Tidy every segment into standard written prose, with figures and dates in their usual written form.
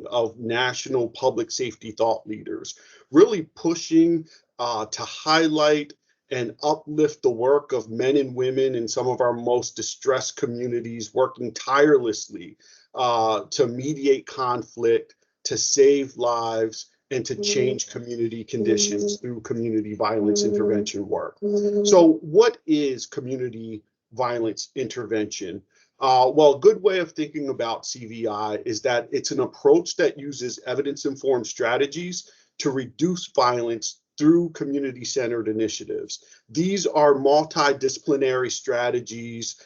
of national public safety thought leaders, really pushing to highlight and uplift the work of men and women in some of our most distressed communities, working tirelessly to mediate conflict, to save lives, and to change community conditions through community violence intervention work. So what is community violence intervention? Well, a good way of thinking about CVI is that it's an approach that uses evidence-informed strategies to reduce violence through community-centered initiatives. These are multidisciplinary strategies,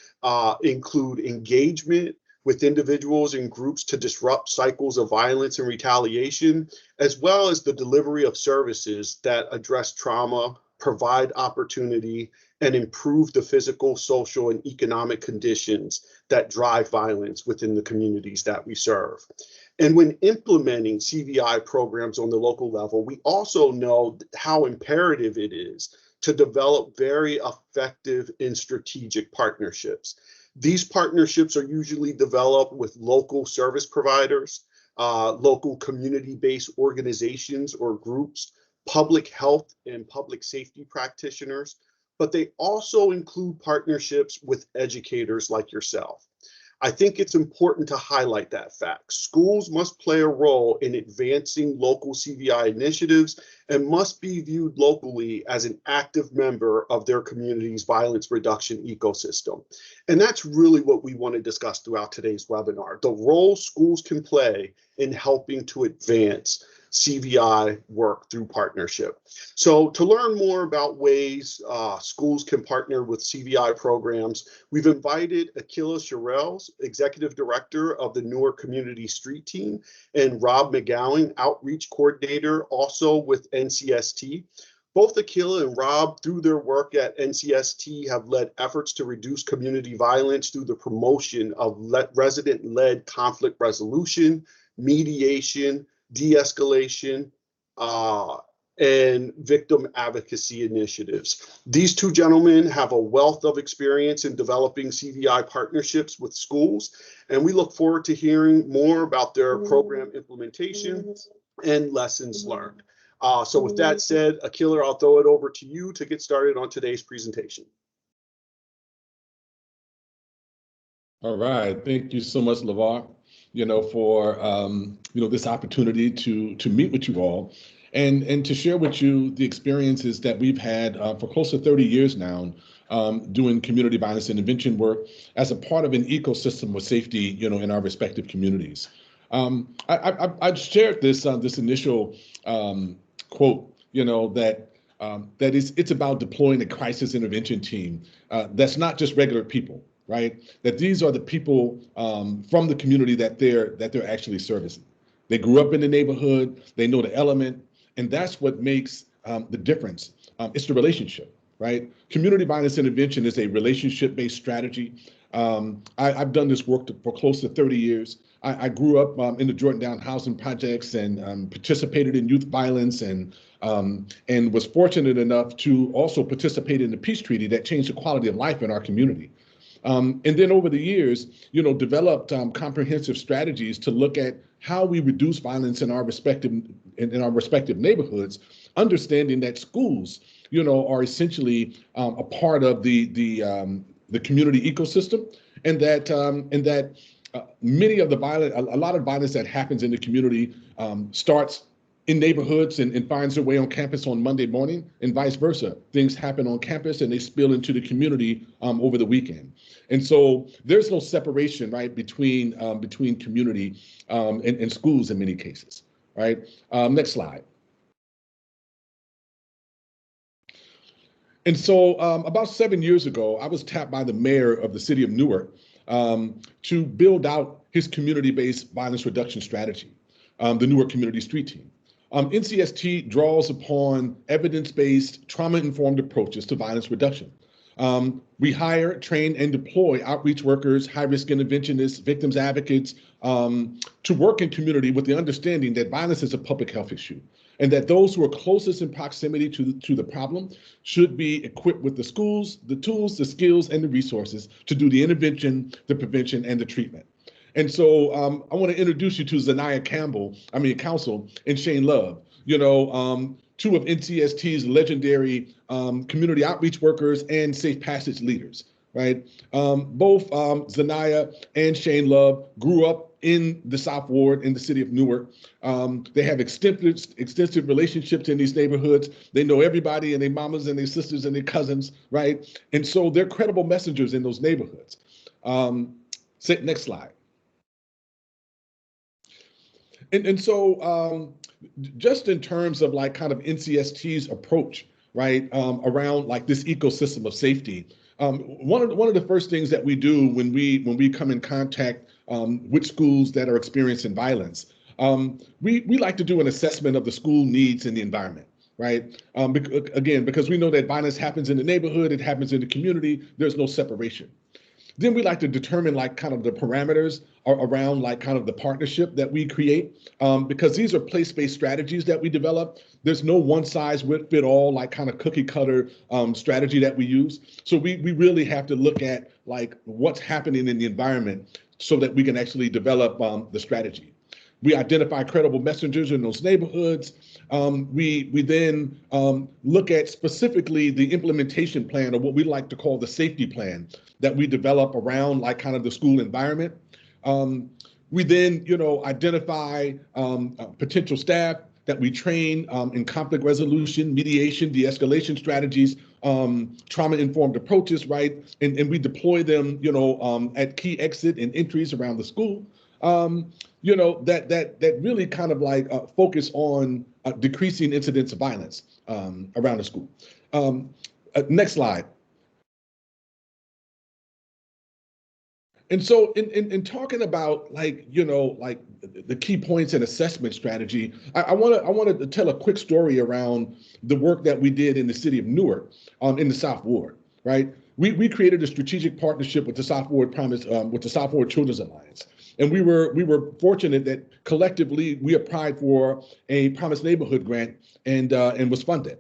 include engagement with individuals and groups to disrupt cycles of violence and retaliation, as well as the delivery of services that address trauma, provide opportunity, and improve the physical, social, and economic conditions that drive violence within the communities that we serve. And when implementing CVI programs on the local level, we also know how imperative it is to develop very effective and strategic partnerships. These partnerships are usually developed with local service providers, local community-based organizations or groups, public health and public safety practitioners, but they also include partnerships with educators like yourself. I think it's important to highlight that fact. Schools must play a role in advancing local CVI initiatives and must be viewed locally as an active member of their community's violence reduction ecosystem. And that's really what we want to discuss throughout today's webinar, the role schools can play in helping to advance CVI work through partnership. So to learn more about ways schools can partner with CVI programs, we've invited Akila Sherrills, Executive Director of the Newark Community Street Team, and Rob McGowan, Outreach Coordinator, also with NCST. Both Akila and Rob, through their work at NCST, have led efforts to reduce community violence through the promotion of resident-led conflict resolution, mediation, de-escalation, and victim advocacy initiatives. These two gentlemen have a wealth of experience in developing CVI partnerships with schools, and we look forward to hearing more about their program implementation and lessons learned. So with that said, Akila, I'll throw it over to you to get started on today's presentation. All right, thank you so much, LeVar, for this opportunity to meet with you all and to share with you the experiences that we've had for close to 30 years now doing community violence intervention work as a part of an ecosystem with safety, in our respective communities. I shared this initial quote, that it's about deploying a crisis intervention team that's not just regular people, right? That these are the people from the community that they're actually servicing. They grew up in the neighborhood, they know the element, and that's what makes the difference. It's the relationship, right? Community violence intervention is a relationship-based strategy. I've done this work for close to 30 years. I grew up in the Jordan housing projects and participated in youth violence and was fortunate enough to also participate in the peace treaty that changed the quality of life in our community. And then over the years, developed comprehensive strategies to look at how we reduce violence in our respective neighborhoods, understanding that schools, are essentially a part of the community ecosystem, and that many of the a lot of violence that happens in the community starts in neighborhoods and finds their way on campus on Monday morning, and vice versa. Things happen on campus and they spill into the community over the weekend. And so there's no separation, right, between community and schools in many cases, right? Next slide. And so about 7 years ago, I was tapped by the mayor of the city of Newark to build out his community-based violence reduction strategy, the Newark Community Street Team. NCST draws upon evidence-based, trauma-informed approaches to violence reduction. We hire, train, and deploy outreach workers, high-risk interventionists, victims advocates to work in community with the understanding that violence is a public health issue, and that those who are closest in proximity to the problem should be equipped with the schools, the tools, the skills, and the resources to do the intervention, the prevention, and the treatment. And so I want to introduce you to Zanaya Council, and Shane Love, two of NCST's legendary community outreach workers and safe passage leaders, right? Both Zanaya and Shane Love grew up in the South Ward in the city of Newark. They have extensive relationships in these neighborhoods. They know everybody and their mamas and their sisters and their cousins, right? And so they're credible messengers in those neighborhoods. Next slide. And so just in terms of like kind of NCST's approach, right, around like this ecosystem of safety, one of the first things that we do when we come in contact with schools that are experiencing violence, we like to do an assessment of the school needs and the environment, right? Again, because we know that violence happens in the neighborhood, it happens in the community, there's no separation. Then we like to determine like kind of the parameters around like kind of the partnership that we create, because these are place-based strategies that we develop. There's no one size fit all like kind of cookie cutter strategy that we use. So we really have to look at like what's happening in the environment so that we can actually develop the strategy. We identify credible messengers in those neighborhoods. We then look at specifically the implementation plan, or what we like to call the safety plan, that we develop around like kind of the school environment. We then, identify potential staff that we train in conflict resolution, mediation, de-escalation strategies, trauma-informed approaches, right? And we deploy them, at key exit and entries around the school. That really kind of like focus on decreasing incidents of violence around the school. Next slide. And so in talking about like, like the key points and assessment strategy, I want to tell a quick story around the work that we did in the city of Newark in the South Ward, right? We created a strategic partnership with the South Ward with the South Ward Children's Alliance. And we were fortunate that collectively we applied for a Promised Neighborhood grant and was funded.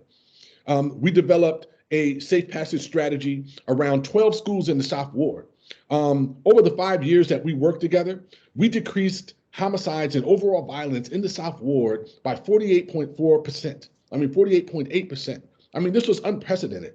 We developed a safe passage strategy around 12 schools in the South Ward. Over the 5 years that we worked together, we decreased homicides and overall violence in the South Ward by 48.4%. 48.8%. This was unprecedented.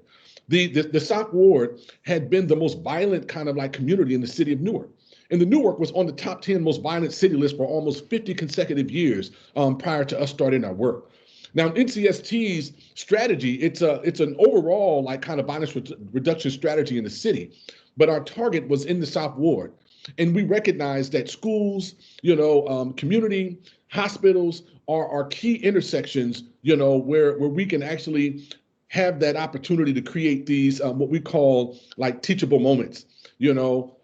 The South Ward had been the most violent kind of like community in the city of Newark. And the Newark was on the top 10 most violent city list for almost 50 consecutive years prior to us starting our work. Now, NCST's strategy, it's an overall like kind of violence reduction strategy in the city, but our target was in the South Ward. And we recognize that schools, community, hospitals are key intersections, where we can actually have that opportunity to create these what we call like teachable moments,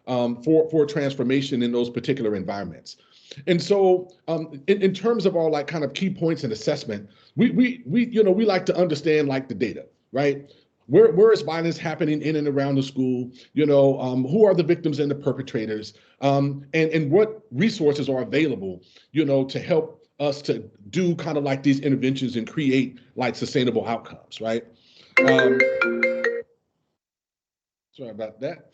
for transformation in those particular environments. And so in terms of our like kind of key points and assessment, we like to understand like the data, right? Where is violence happening in and around the school? Who are the victims and the perpetrators? And what resources are available, to help us to do kind of like these interventions and create like sustainable outcomes, right? Sorry about that.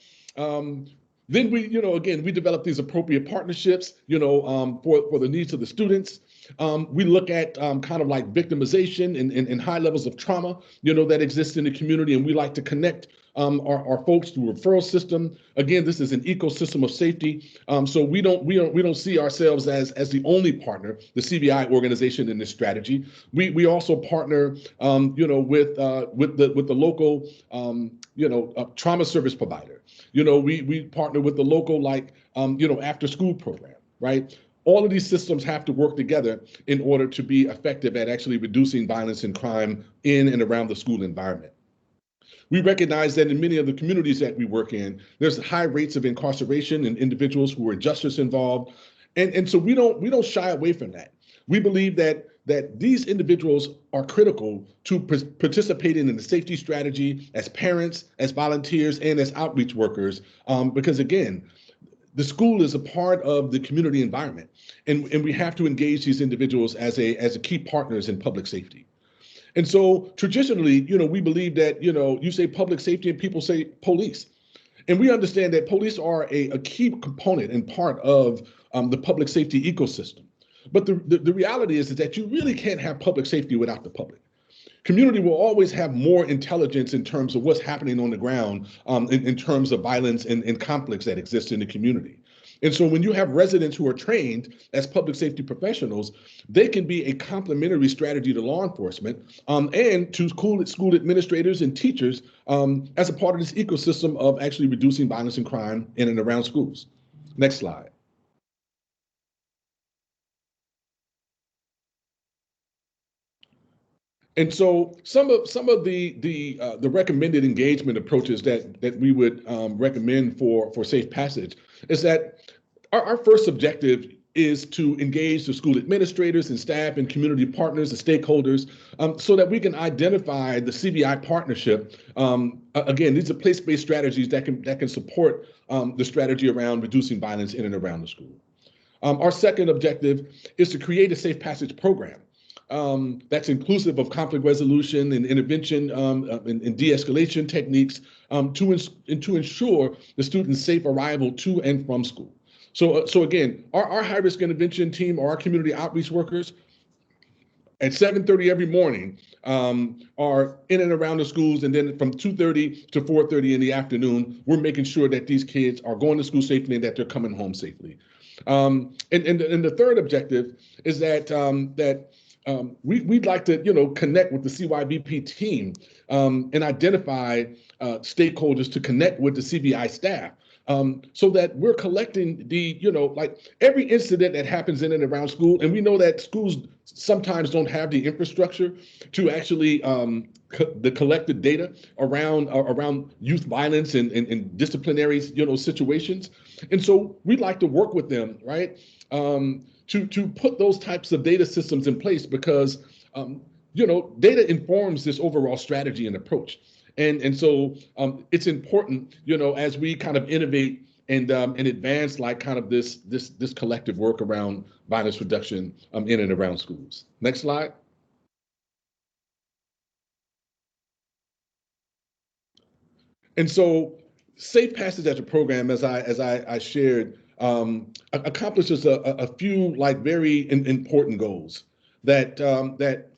Then we develop these appropriate partnerships, for the needs of the students. We look at kind of like victimization and high levels of trauma, that exists in the community, and we like to connect our folks through referral system. Again, this is an ecosystem of safety, so we don't see ourselves as the only partner, the CVI organization in this strategy. We also partner, with the local, trauma service provider. We partner with the local after school program, right? All of these systems have to work together in order to be effective at actually reducing violence and crime in and around the school environment. We recognize that in many of the communities that we work in, there's high rates of incarceration and individuals who are justice involved. And so we don't shy away from that. We believe that these individuals are critical to participating in the safety strategy as parents, as volunteers, and as outreach workers, because again, the school is a part of the community environment, and we have to engage these individuals as a key partners in public safety. And so traditionally, we believe that, you say public safety and people say police. And we understand that police are a key component and part of the public safety ecosystem. But the reality is that you really can't have public safety without the public. Community will always have more intelligence in terms of what's happening on the ground in terms of violence and conflicts that exist in the community. And so when you have residents who are trained as public safety professionals, they can be a complementary strategy to law enforcement and to school administrators and teachers as a part of this ecosystem of actually reducing violence and crime in and around schools. Next slide. And so some of the recommended engagement approaches that we would recommend for safe passage is that our first objective is to engage the school administrators and staff and community partners and stakeholders so that we can identify the CVI partnership. Again, these are place-based strategies that can support the strategy around reducing violence in and around the school. Our second objective is to create a safe passage program that's inclusive of conflict resolution and intervention and de-escalation techniques to ensure the student's safe arrival to and from school. So again, our high-risk intervention team or our community outreach workers at 7:30 every morning are in and around the schools, and then from 2:30 to 4:30 in the afternoon, we're making sure that these kids are going to school safely and that they're coming home safely. And the third objective is that we'd like to, connect with the CYVP team and identify stakeholders to connect with the CVI staff so that we're collecting like every incident that happens in and around school. And we know that schools sometimes don't have the infrastructure to actually collect the data around youth violence and disciplinary, situations. And so we'd like to work with them, right? To put those types of data systems in place because, data informs this overall strategy and approach. And so it's important, as we kind of innovate and advance like kind of this collective work around violence reduction in and around schools. Next slide. And so Safe Passage as a program, as I shared, accomplishes a few like very important goals that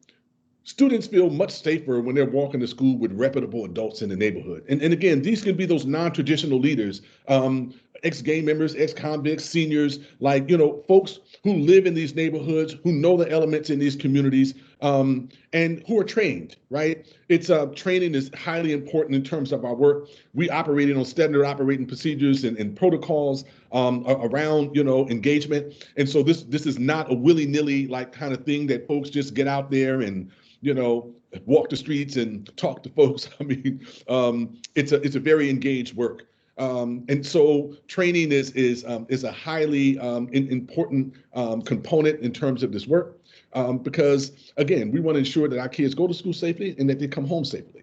students feel much safer when they're walking to school with reputable adults in the neighborhood. And again, these can be those non-traditional leaders, ex-gang members, ex-convicts, seniors, like, folks who live in these neighborhoods, who know the elements in these communities, and who are trained, right? It's training is highly important in terms of our work. We operating on standard operating procedures and protocols around, engagement. And so this is not a willy-nilly like kind of thing that folks just get out there and, walk the streets and talk to folks. I mean, it's a very engaged work. And so training is a highly important component in terms of this work because, again, we want to ensure that our kids go to school safely and that they come home safely.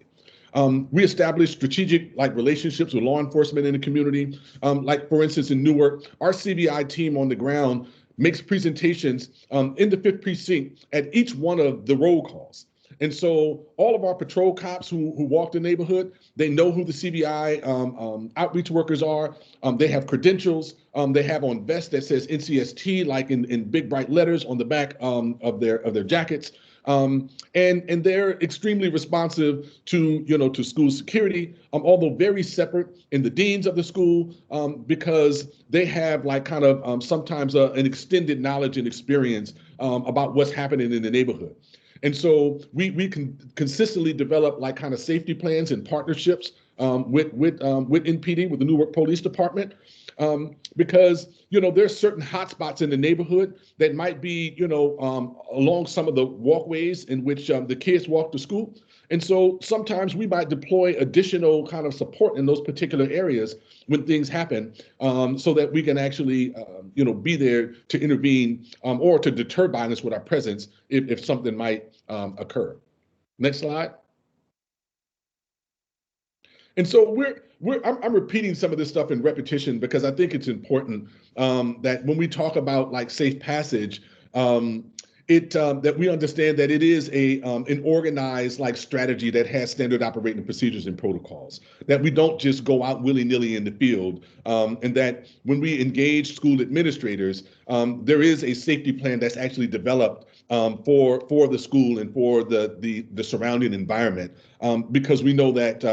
We establish strategic relationships with law enforcement in the community. Like, for instance, in Newark, our CVI team on the ground makes presentations in the 5th precinct at each one of the roll calls. And so all of our patrol cops who walk the neighborhood, they know who the CVI outreach workers are. They have credentials. They have on vests that says NCST, like in big bright letters on the back of their jackets. And they're extremely responsive to school security, although very separate in the deans of the school, because they have like kind of sometimes an extended knowledge and experience about what's happening in the neighborhood. And so we can consistently develop like kind of safety plans and partnerships with NPD, with the Newark Police Department, because there's certain hotspots in the neighborhood that might be along some of the walkways in which the kids walk to school. And so sometimes we might deploy additional kind of support in those particular areas when things happen, so that we can actually be there to intervene or to deter violence with our presence if something might occur. Next slide. And so I'm repeating some of this stuff in repetition because I think it's important that when we talk about like safe passage, that we understand that it is an organized like strategy that has standard operating procedures and protocols, that we don't just go out willy-nilly in the field, and that when we engage school administrators, there is a safety plan that's actually developed for the school and for the surrounding environment, because we know that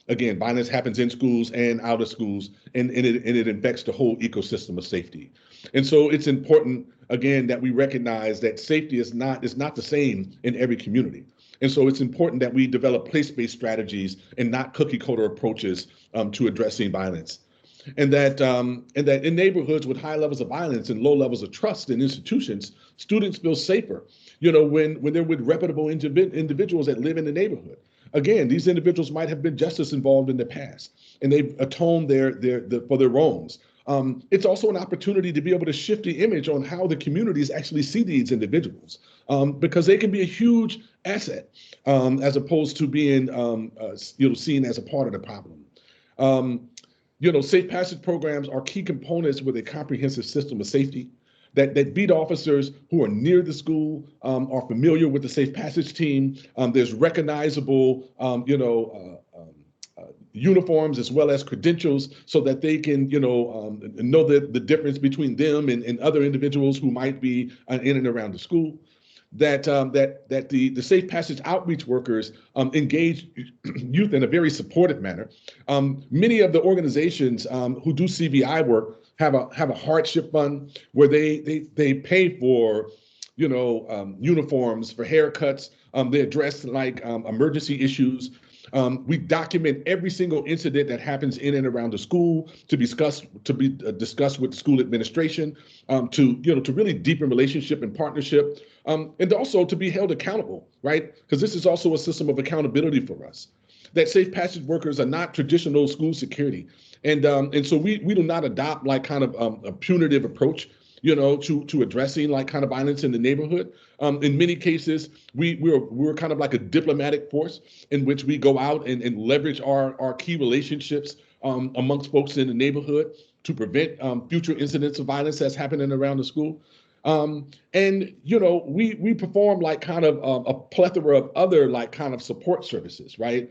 again, violence happens in schools and out of schools, and it affects the whole ecosystem of safety. And so it's important, again, that we recognize that safety is not the same in every community. And so it's important that we develop place-based strategies and not cookie-cutter approaches to addressing violence. And that in neighborhoods with high levels of violence and low levels of trust in institutions, students feel safer, when they're with reputable individuals that live in the neighborhood. Again, these individuals might have been just as involved in the past, and they've atoned for their wrongs. It's also an opportunity to be able to shift the image on how the communities actually see these individuals, because they can be a huge asset, as opposed to being seen as a part of the problem. Safe passage programs are key components with a comprehensive system of safety that beat officers who are near the school are familiar with the safe passage team. There's recognizable, uniforms as well as credentials, so that they can, know the difference between them and other individuals who might be in and around the school. That the safe passage outreach workers engage youth in a very supportive manner. Many of the organizations who do CVI work have a hardship fund where they pay for uniforms, for haircuts. They address like emergency issues. We document every single incident that happens in and around the school to be discussed with the school administration, to really deepen relationship and partnership, and also to be held accountable, right? Because this is also a system of accountability for us. That safe passage workers are not traditional school security, and so we do not adopt like kind of a punitive approach, to addressing like kind of violence in the neighborhood. In many cases, we're kind of like a diplomatic force in which we go out and leverage our key relationships amongst folks in the neighborhood to prevent future incidents of violence that's happening around the school. We perform like kind of a plethora of other like kind of support services, right?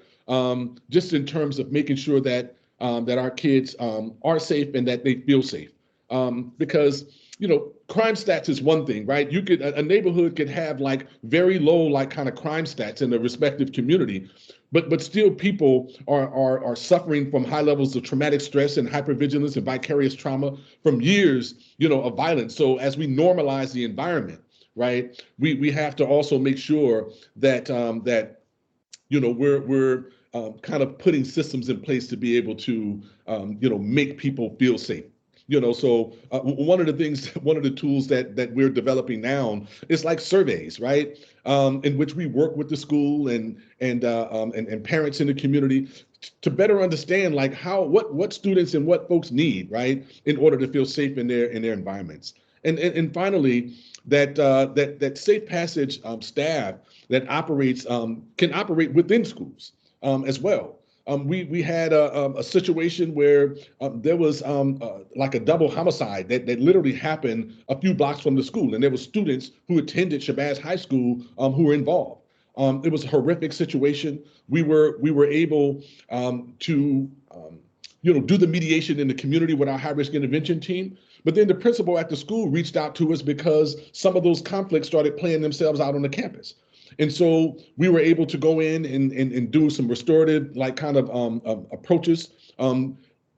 Just in terms of making sure that our kids are safe and that they feel safe. Because crime stats is one thing, right? A neighborhood could have like very low like kind of crime stats in the respective community, but still people are suffering from high levels of traumatic stress and hypervigilance and vicarious trauma from years, of violence. So as we normalize the environment, right, we have to also make sure that we're kind of putting systems in place to be able to make people feel safe. So one of the tools that we're developing now is like surveys, right? In which we work with the school and parents in the community to better understand like what students and what folks need, right, in order to feel safe in their environments. And finally, that safe passage staff that operates can operate within schools as well. We had a situation where there was like a double homicide that literally happened a few blocks from the school, and there were students who attended Shabazz High School who were involved. It was a horrific situation. We were able to do the mediation in the community with our high-risk intervention team. But then the principal at the school reached out to us because some of those conflicts started playing themselves out on the campus. And so we were able to go in and do some restorative like kind of approaches,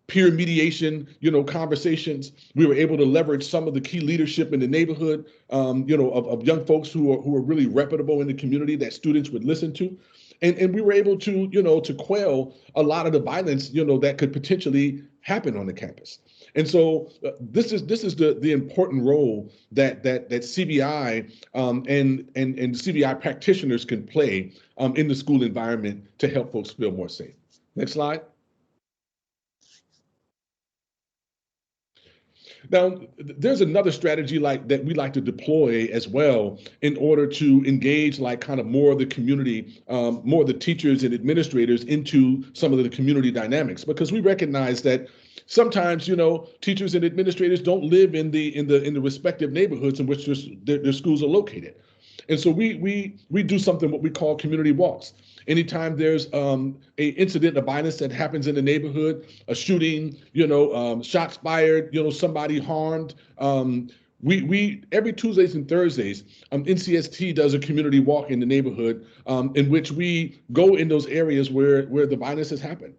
peer mediation, conversations. We were able to leverage some of the key leadership in the neighborhood, of young folks who are really reputable in the community that students would listen to. And we were able to, to quell a lot of the violence, that could potentially happen on the campus. And so this is the important role that CVI and CVI practitioners can play in the school environment to help folks feel more safe. Next slide. Now, there's another strategy like that we like to deploy as well in order to engage like kind of more of the community, more of the teachers and administrators into some of the community dynamics, because we recognize that sometimes, you know, teachers and administrators don't live in the respective neighborhoods in which their schools are located. And so we do something what we call community walks. Anytime there's a incident of violence that happens in the neighborhood, a shooting, you know, shots fired, you know, somebody harmed, we every Tuesdays and Thursdays, NCST does a community walk in the neighborhood, in which we go in those areas where the violence has happened.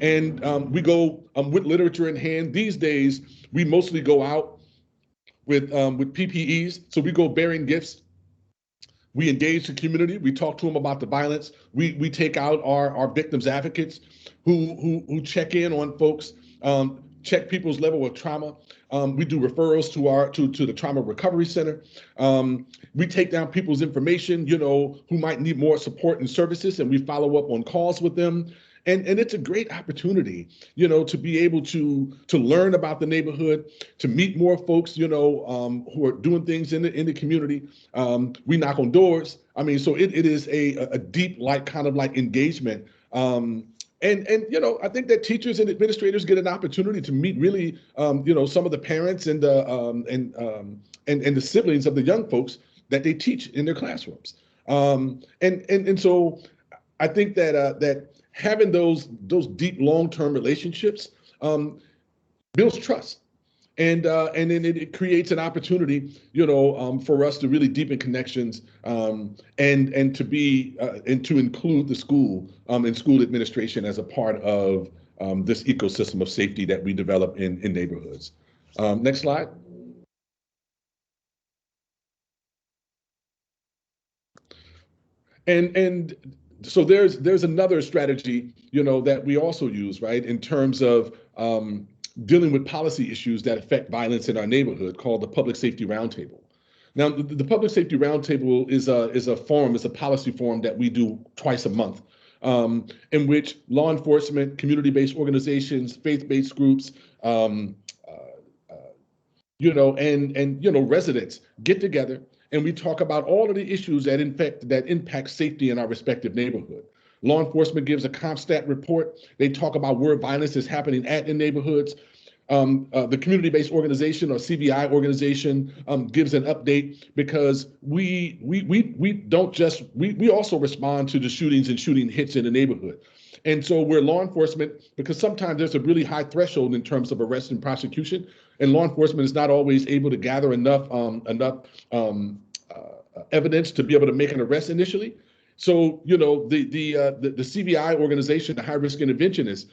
And we go with literature in hand. These days, we mostly go out with PPEs. So we go bearing gifts. We engage the community. We talk to them about the violence. We take out our victims advocates who check in on folks, check people's level of trauma. We do referrals to the Trauma Recovery Center. We take down people's information, you know, who might need more support and services, and we follow up on calls with them. And it's a great opportunity, you know, to be able to learn about the neighborhood, to meet more folks, you know, who are doing things in the community. We knock on doors. I mean, so it is a deep, like, kind of like engagement. And you know, I think that teachers and administrators get an opportunity to meet really, you know, some of the parents and the siblings of the young folks that they teach in their classrooms. And so I think that having those deep long-term relationships builds trust, and then it creates an opportunity, you know, for us to really deepen connections, and to be and to include the school and school administration as a part of this ecosystem of safety that we develop in neighborhoods. Next slide. And so there's another strategy, you know, that we also use, right, in terms of dealing with policy issues that affect violence in our neighborhood, called the Public Safety Roundtable. Now, the Public Safety Roundtable is a forum, is a policy forum that we do twice a month, in which law enforcement, community-based organizations, faith-based groups, you know, and you know, residents get together, and we talk about all of the issues that impact safety in our respective neighborhood. Law enforcement gives a CompStat report. They talk about where violence is happening in neighborhoods. The community-based organization, or CVI organization, gives an update, because we also respond to the shootings and shooting hits in the neighborhood. And so we're law enforcement, because sometimes there's a really high threshold in terms of arrest and prosecution, and law enforcement is not always able to gather enough evidence to be able to make an arrest initially. So, you know, the CVI organization, the high risk interventionists,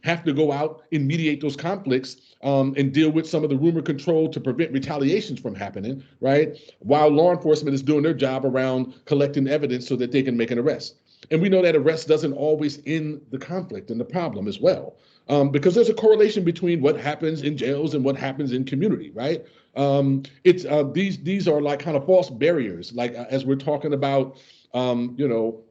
have to go out and mediate those conflicts, and deal with some of the rumor control to prevent retaliations from happening, right? While law enforcement is doing their job around collecting evidence so that they can make an arrest. And we know that arrest doesn't always end the conflict and the problem as well, because there's a correlation between what happens in jails and what happens in community, right? These are like kind of false barriers, like as we're talking about, you know,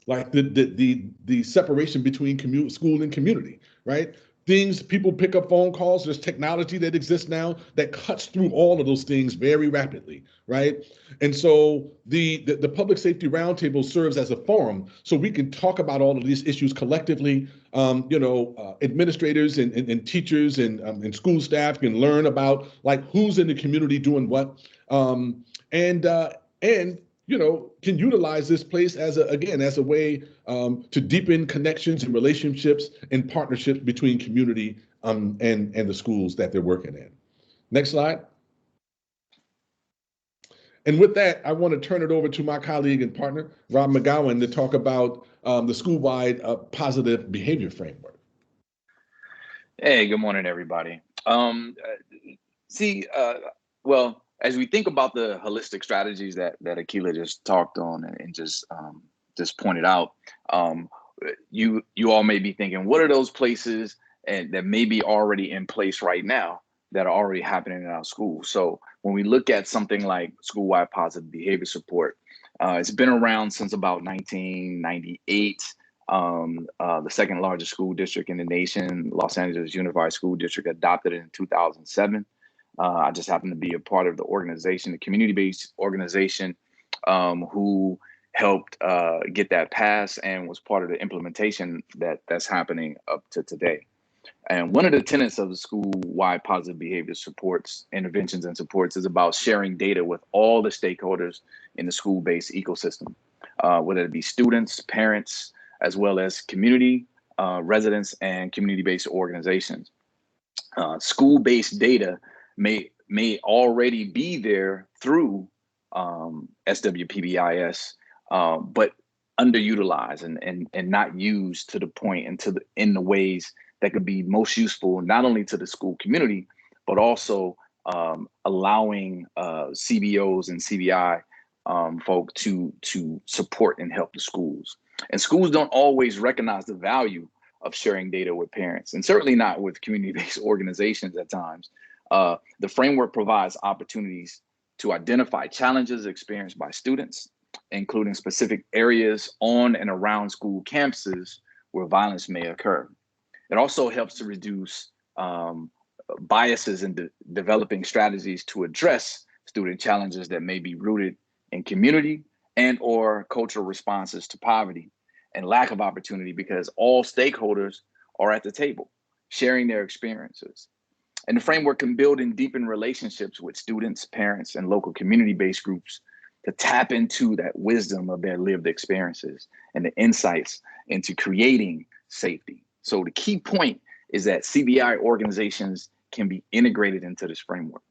like the separation between school and community, right? People pick up phone calls. There's technology that exists now that cuts through all of those things very rapidly, right? And so the Public Safety Roundtable serves as a forum so we can talk about all of these issues collectively. You know, administrators and teachers and school staff can learn about like who's in the community doing what, and you know, can utilize this place as a way to deepen connections and relationships and partnerships between community and the schools that they're working in. Next slide. And with that, I want to turn it over to my colleague and partner, Rob McGowan, to talk about the school-wide positive behavior framework. Hey, good morning, everybody. Well, as we think about the holistic strategies that Akila just talked on and just pointed out, you all may be thinking, what are those places and that may be already in place right now that are already happening in our schools? So when we look at something like school-wide positive behavior support, it's been around since about 1998. The second largest school district in the nation, Los Angeles Unified School District, adopted it in 2007. I just happen to be a part of the organization, the community-based organization, who helped get that passed and was part of the implementation that's happening up to today. And one of the tenets of the school-wide positive behavior supports, interventions and supports, is about sharing data with all the stakeholders in the school-based ecosystem, whether it be students, parents, as well as community, residents, and community-based organizations. School-based data may already be there through SWPBIS, but underutilized and not used to the point and in the ways that could be most useful, not only to the school community, but also allowing CBOs and CVI folk to support and help the schools. And schools don't always recognize the value of sharing data with parents, and certainly not with community-based organizations at times. The framework provides opportunities to identify challenges experienced by students, including specific areas on and around school campuses where violence may occur. It also helps to reduce biases in developing strategies to address student challenges that may be rooted in community and or cultural responses to poverty and lack of opportunity, because all stakeholders are at the table sharing their experiences. And the framework can build and deepen relationships with students, parents, and local community-based groups to tap into that wisdom of their lived experiences and the insights into creating safety. So the key point is that CVI organizations can be integrated into this framework.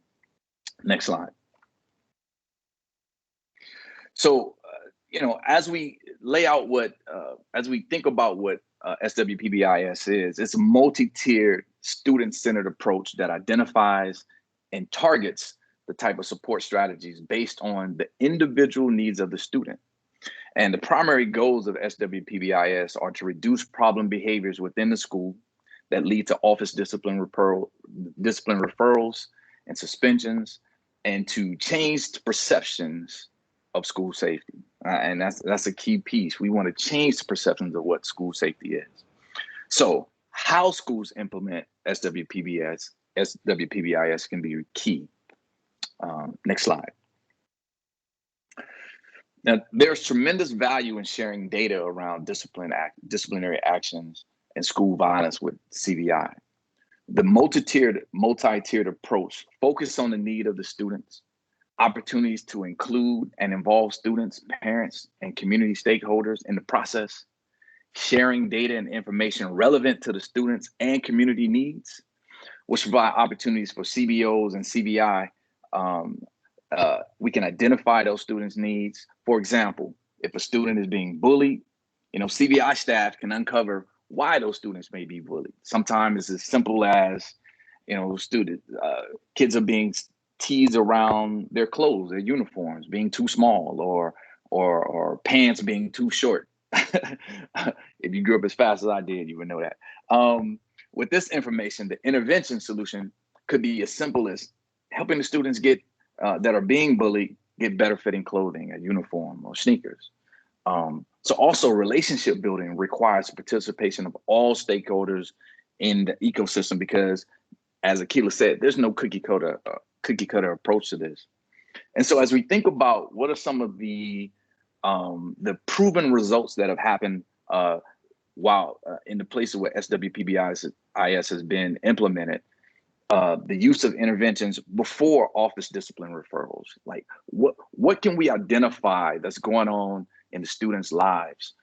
Next slide. So, as we lay out as we think about what SWPBIS is, it's a multi-tiered, student-centered approach that identifies and targets the type of support strategies based on the individual needs of the student. And the primary goals of SWPBIS are to reduce problem behaviors within the school that lead to office discipline referrals and suspensions, and to change perceptions of school safety. And that's a key piece. We want to change the perceptions of what school safety is. So how schools implement SWPBIS can be key. Next slide. Now, there's tremendous value in sharing data around disciplinary actions and school violence with CVI. The multi-tiered approach focuses on the need of the students, opportunities to include and involve students, parents, and community stakeholders in the process, sharing data and information relevant to the students and community needs, which provide opportunities for CBOs and CVI. We can identify those students' needs. For example, if a student is being bullied, CVI staff can uncover why those students may be bullied. Sometimes it's as simple as, kids are being teased around their clothes, their uniforms being too small, or pants being too short. If you grew up as fast as I did, you would know that. With this information, the intervention solution could be as simple as helping the students that are being bullied get better fitting clothing, a uniform or sneakers. So also relationship building requires participation of all stakeholders in the ecosystem, because as Akila said, there's no cookie cutter approach to this. And so as we think about what are some of the proven results that have happened while in the places where SWPBIS has been implemented, the use of interventions before office discipline referrals, like what can we identify that's going on in the students' lives,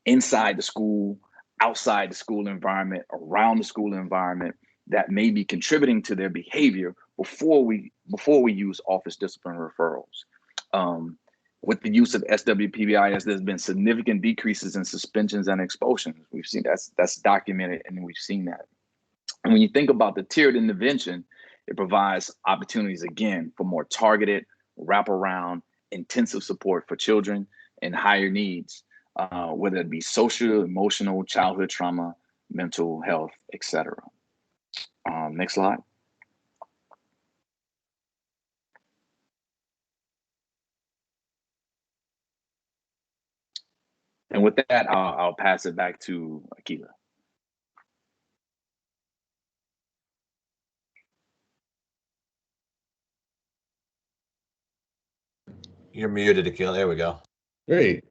inside the school, outside the school environment, around the school environment, that may be contributing to their behavior before we use office discipline referrals. With the use of SWPBIS, there's been significant decreases in suspensions and expulsions. We've seen that's documented, and we've seen that. And when you think about the tiered intervention, it provides opportunities, again, for more targeted, wraparound, intensive support for children and higher needs, whether it be social, emotional, childhood trauma, mental health, etc. Next slide. And with that, I'll pass it back to Akila. You're muted, Akil. There we go. Great.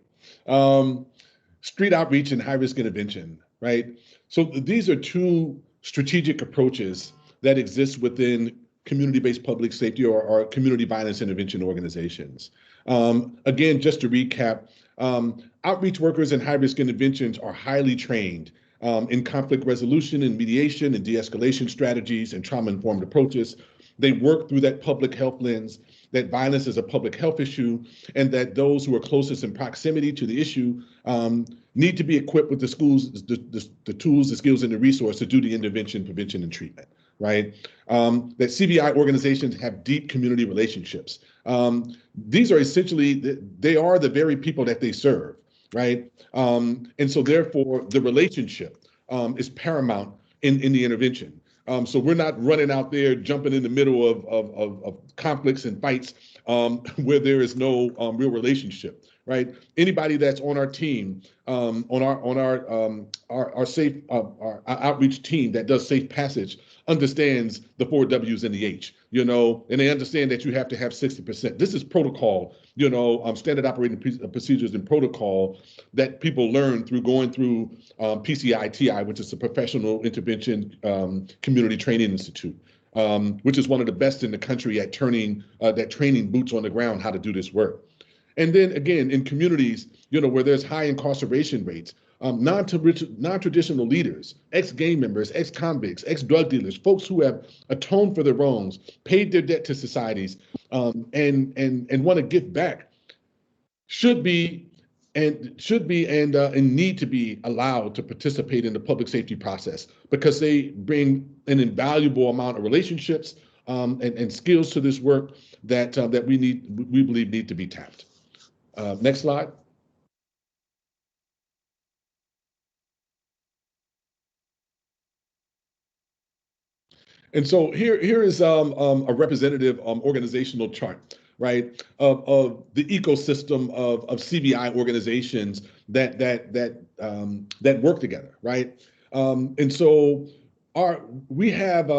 Street outreach and high-risk intervention, right? So these are two strategic approaches that exist within community-based public safety or community violence intervention organizations. Again, just to recap, outreach workers and high-risk interventions are highly trained in conflict resolution and mediation and de-escalation strategies and trauma-informed approaches. They work through that public health lens, that violence is a public health issue, and that those who are closest in proximity to the issue need to be equipped with the tools, the skills, and the resource to do the intervention, prevention, and treatment, right? That CVI organizations have deep community relationships. These are essentially, they are the very people that they serve, right? And so therefore, the relationship is paramount in the intervention. So we're not running out there jumping in the middle of conflicts and fights where there is no real relationship, right? Anybody that's on our team, on our safe our outreach team that does safe passage understands the 4 W's and the H, you know, and they understand that you have to have 60%. This is protocol, you know, standard operating procedures and protocol that people learn through going through PCI-TI, which is the Professional Intervention Community Training Institute, which is one of the best in the country at training boots on the ground how to do this work. And then again, in communities, you know, where there's high incarceration rates, non-traditional leaders, ex-gang members, ex-convicts, ex-drug dealers, folks who have atoned for their wrongs, paid their debt to societies, and want to give back, should be and need to be allowed to participate in the public safety process because they bring an invaluable amount of relationships and skills to this work that we believe need to be tapped. Next slide. And so here is a representative organizational chart, right, of the ecosystem of CVI organizations that work together, right? And so we have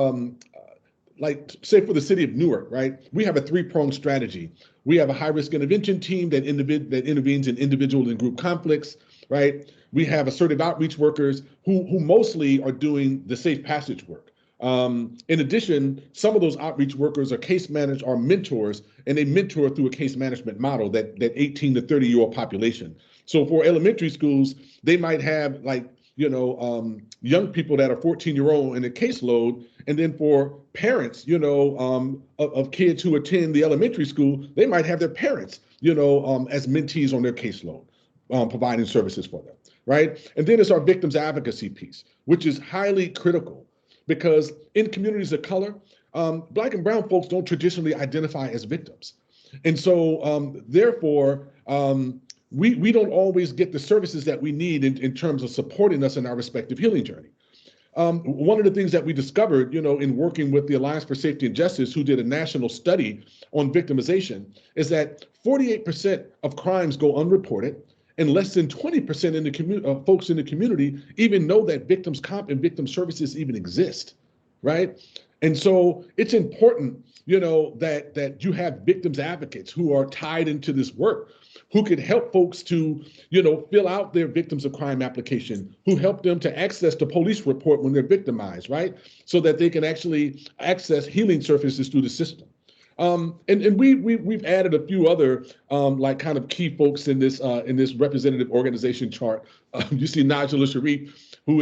like say for the city of Newark, right? We have a 3-pronged strategy. We have a high-risk intervention team that intervenes in individual and group conflicts, right? We have assertive outreach workers who mostly are doing the safe passage work. In addition, some of those outreach workers are mentors, and they mentor through a case management model that 18 to 30-year-old population. So for elementary schools, they might have like, you know, young people that are 14-year-old in a caseload, and then for parents, you know, of kids who attend the elementary school, they might have their parents, you know, as mentees on their caseload, providing services for them, right? And then it's our victims advocacy piece, which is highly critical. Because in communities of color, Black and brown folks don't traditionally identify as victims. And so therefore, we don't always get the services that we need in terms of supporting us in our respective healing journey. One of the things that we discovered, you know, in working with the Alliance for Safety and Justice, who did a national study on victimization, is that 48% of crimes go unreported, and less than 20% in the folks in the community even know that victims comp and victim services even exist, right? And so it's important, you know, that you have victims advocates who are tied into this work, who can help folks to, you know, fill out their victims of crime application, who help them to access the police report when they're victimized, right? So that they can actually access healing services through the system. And we've added a few other like kind of key folks in this representative organization chart. You see Najla Sharif, who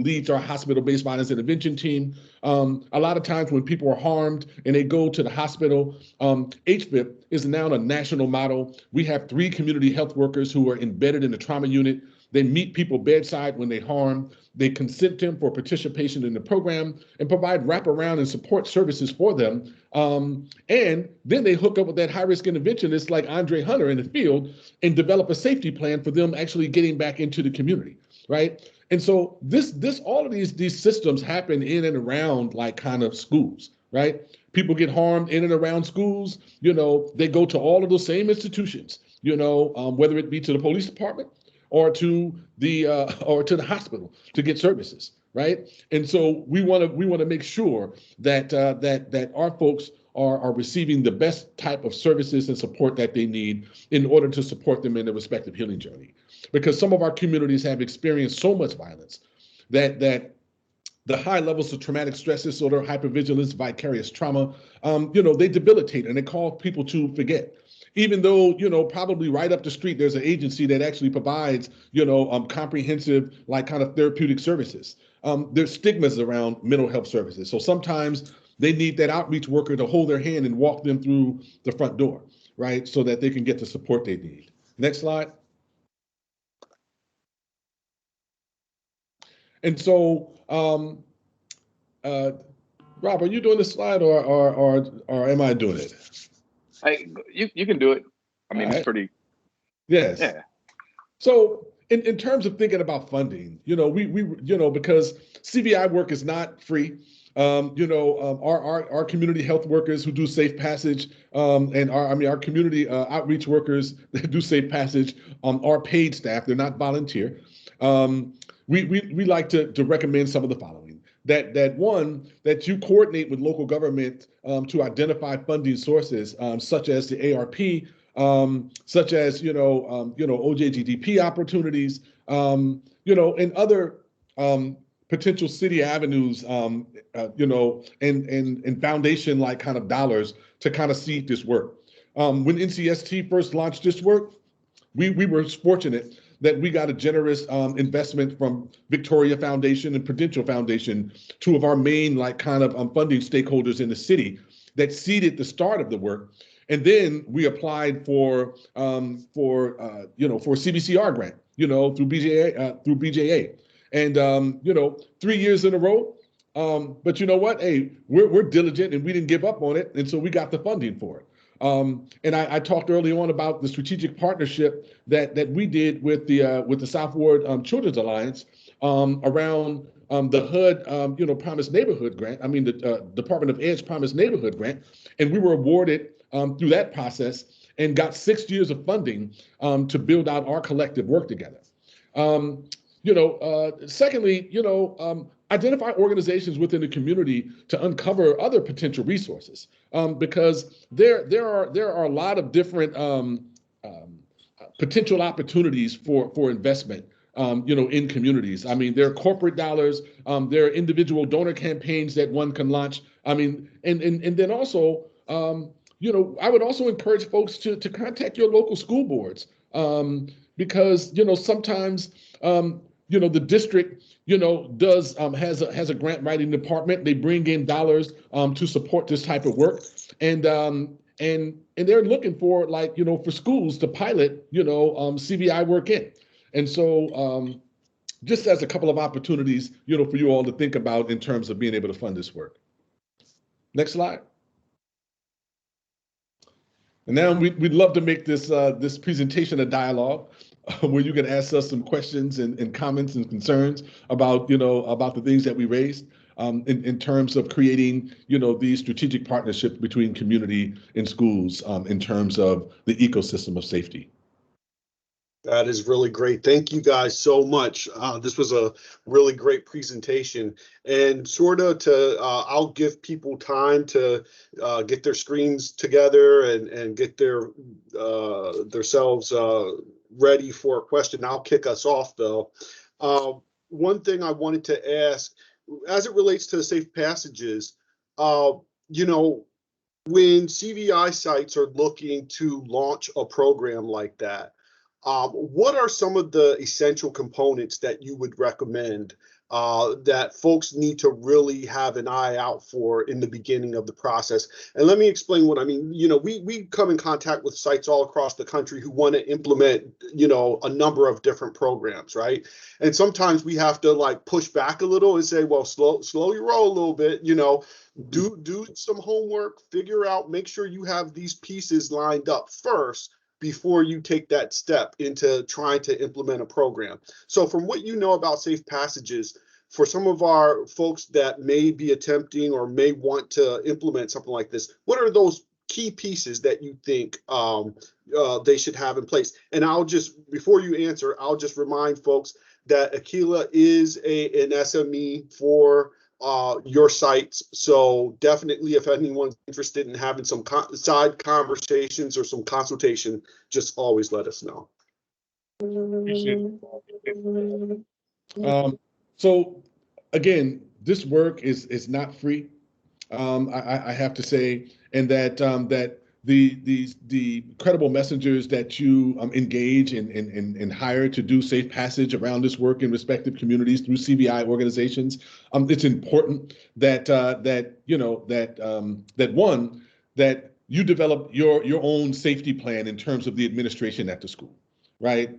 leads our hospital-based violence intervention team. A lot of times when people are harmed and they go to the hospital, HVIP is now a national model. We have 3 community health workers who are embedded in the trauma unit. They meet people bedside when they harm. They consent them for participation in the program and provide wraparound and support services for them. And then they hook up with that high-risk interventionist like Andre Hunter in the field and develop a safety plan for them actually getting back into the community, right? And so all of these systems happen in and around like kind of schools, right? People get harmed in and around schools. You know, they go to all of those same institutions, you know, whether it be to the police department or to the hospital to get services, right? And so we want to make sure that our folks are receiving the best type of services and support that they need in order to support them in their respective healing journey. Because some of our communities have experienced so much violence that the high levels of traumatic stress disorder, hypervigilance, vicarious trauma, they debilitate and they cause people to forget. Even though, probably right up the street, there's an agency that actually provides, comprehensive, like kind of therapeutic services. There's stigmas around mental health services. So sometimes they need that outreach worker to hold their hand and walk them through the front door, right? So that they can get the support they need. Next slide. And so, Rob, are you doing this slide or am I doing it? You can do it. I mean, it's pretty. Yes. Yeah. So in terms of thinking about funding, we because CVI work is not free. Our community health workers who do safe passage and our community outreach workers that do safe passage are paid staff. They're not volunteer. We like to recommend some of the following. That you coordinate with local government to identify funding sources such as the ARP, such as OJGDP opportunities, and other potential city avenues, and foundation like kind of dollars to kind of seed this work. When NCST first launched this work, we were fortunate that we got a generous investment from Victoria Foundation and Prudential Foundation, two of our main like kind of funding stakeholders in the city that seeded the start of the work. And then we applied for CBCR grant, through BJA. And 3 years in a row. But you know what? Hey, we're diligent and we didn't give up on it. And so we got the funding for it. And I talked early on about the strategic partnership that we did with the South Ward Children's Alliance around the HUD Promised Neighborhood Grant. I mean the Department of Ed's Promised Neighborhood Grant, and we were awarded through that process and got 6 years of funding to build out our collective work together. Secondly, identify organizations within the community to uncover other potential resources, because there are a lot of different potential opportunities for investment, in communities. I mean, there are corporate dollars, there are individual donor campaigns that one can launch. I mean, and then also, I would also encourage folks to contact your local school boards, because sometimes the district has a grant writing department. They bring in dollars to support this type of work, and they're looking for for schools to pilot CVI work in. And so just as a couple of opportunities for you all to think about in terms of being able to fund this work. Next slide. And now we'd love to make this this presentation a dialogue where you can ask us some questions and comments and concerns about about the things that we raised in terms of creating these strategic partnerships between community and schools in terms of the ecosystem of safety. That is really great. Thank you guys so much. This was a really great presentation, and sort of I'll give people time to get their screens together and get themselves ready for a question. I'll kick us off though. One thing I wanted to ask, as it relates to the safe passages, when CVI sites are looking to launch a program like that, what are some of the essential components that you would recommend that folks need to really have an eye out for in the beginning of the process? And let me explain what I mean. We come in contact with sites all across the country who want to implement, a number of different programs, right? And sometimes we have to push back a little and say, well, slow your roll a little bit, do some homework, figure out, make sure you have these pieces lined up first before you take that step into trying to implement a program. So from what you know about safe passages, for some of our folks that may be attempting or may want to implement something like this, what are those key pieces that you think they should have in place? And before you answer, I'll just remind folks that Akilah is an SME for your sites. So definitely, if anyone's interested in having some side conversations or some consultation, just always let us know. So again, this work is not free. I have to say, and that that the credible messengers that you engage and hire to do safe passage around this work in respective communities through CVI organizations, it's important that that you develop your own safety plan in terms of the administration at the school, right?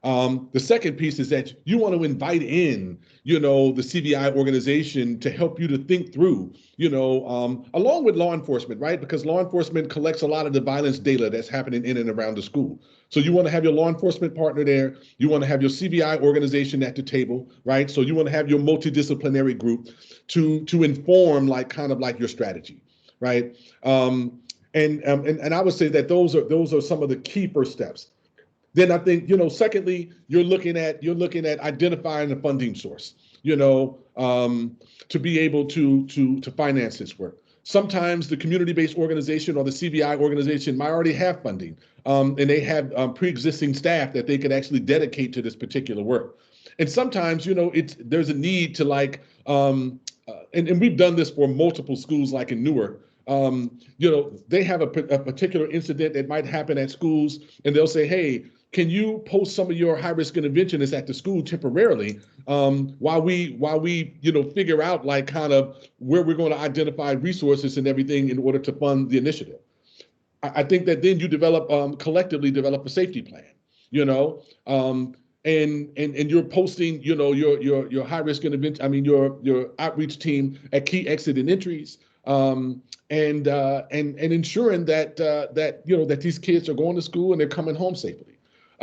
The second piece is that you want to invite in, the CVI organization to help you to think through, along with law enforcement, right? Because law enforcement collects a lot of the violence data that's happening in and around the school. So you want to have your law enforcement partner there. You want to have your CVI organization at the table, right? So you want to have your multidisciplinary group to inform kind of your strategy, right? And I would say that those are some of the key first steps. Then I think, secondly, you're looking at identifying a funding source, to be able to finance this work. Sometimes the community-based organization or the CVI organization might already have funding, and they have pre-existing staff that they could actually dedicate to this particular work. And sometimes, there's a need to and we've done this for multiple schools, like in Newark. They have a particular incident that might happen at schools, and they'll say, hey, can you post some of your high-risk interventionists at the school temporarily while we figure out kind of where we're going to identify resources and everything in order to fund the initiative? I think that then you collectively develop a safety plan, and you're posting, your high-risk intervention, your outreach team at key exit and entries, and ensuring that these kids are going to school and they're coming home safely.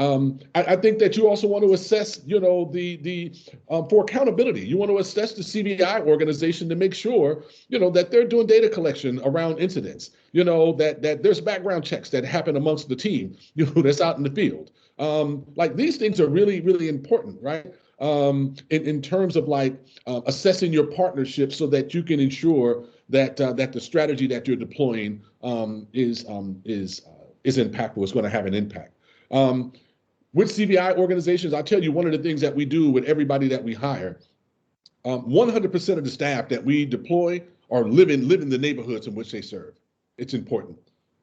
I think that you also want to assess, for accountability, you want to assess the CVI organization to make sure, that they're doing data collection around incidents, that there's background checks that happen amongst the team, that's out in the field. These things are really, really important, right? In terms of assessing your partnership so that you can ensure that the strategy that you're deploying is impactful, is going to have an impact. With CVI organizations, I'll tell you one of the things that we do with everybody that we hire, 100% of the staff that we deploy are live in the neighborhoods in which they serve. It's important,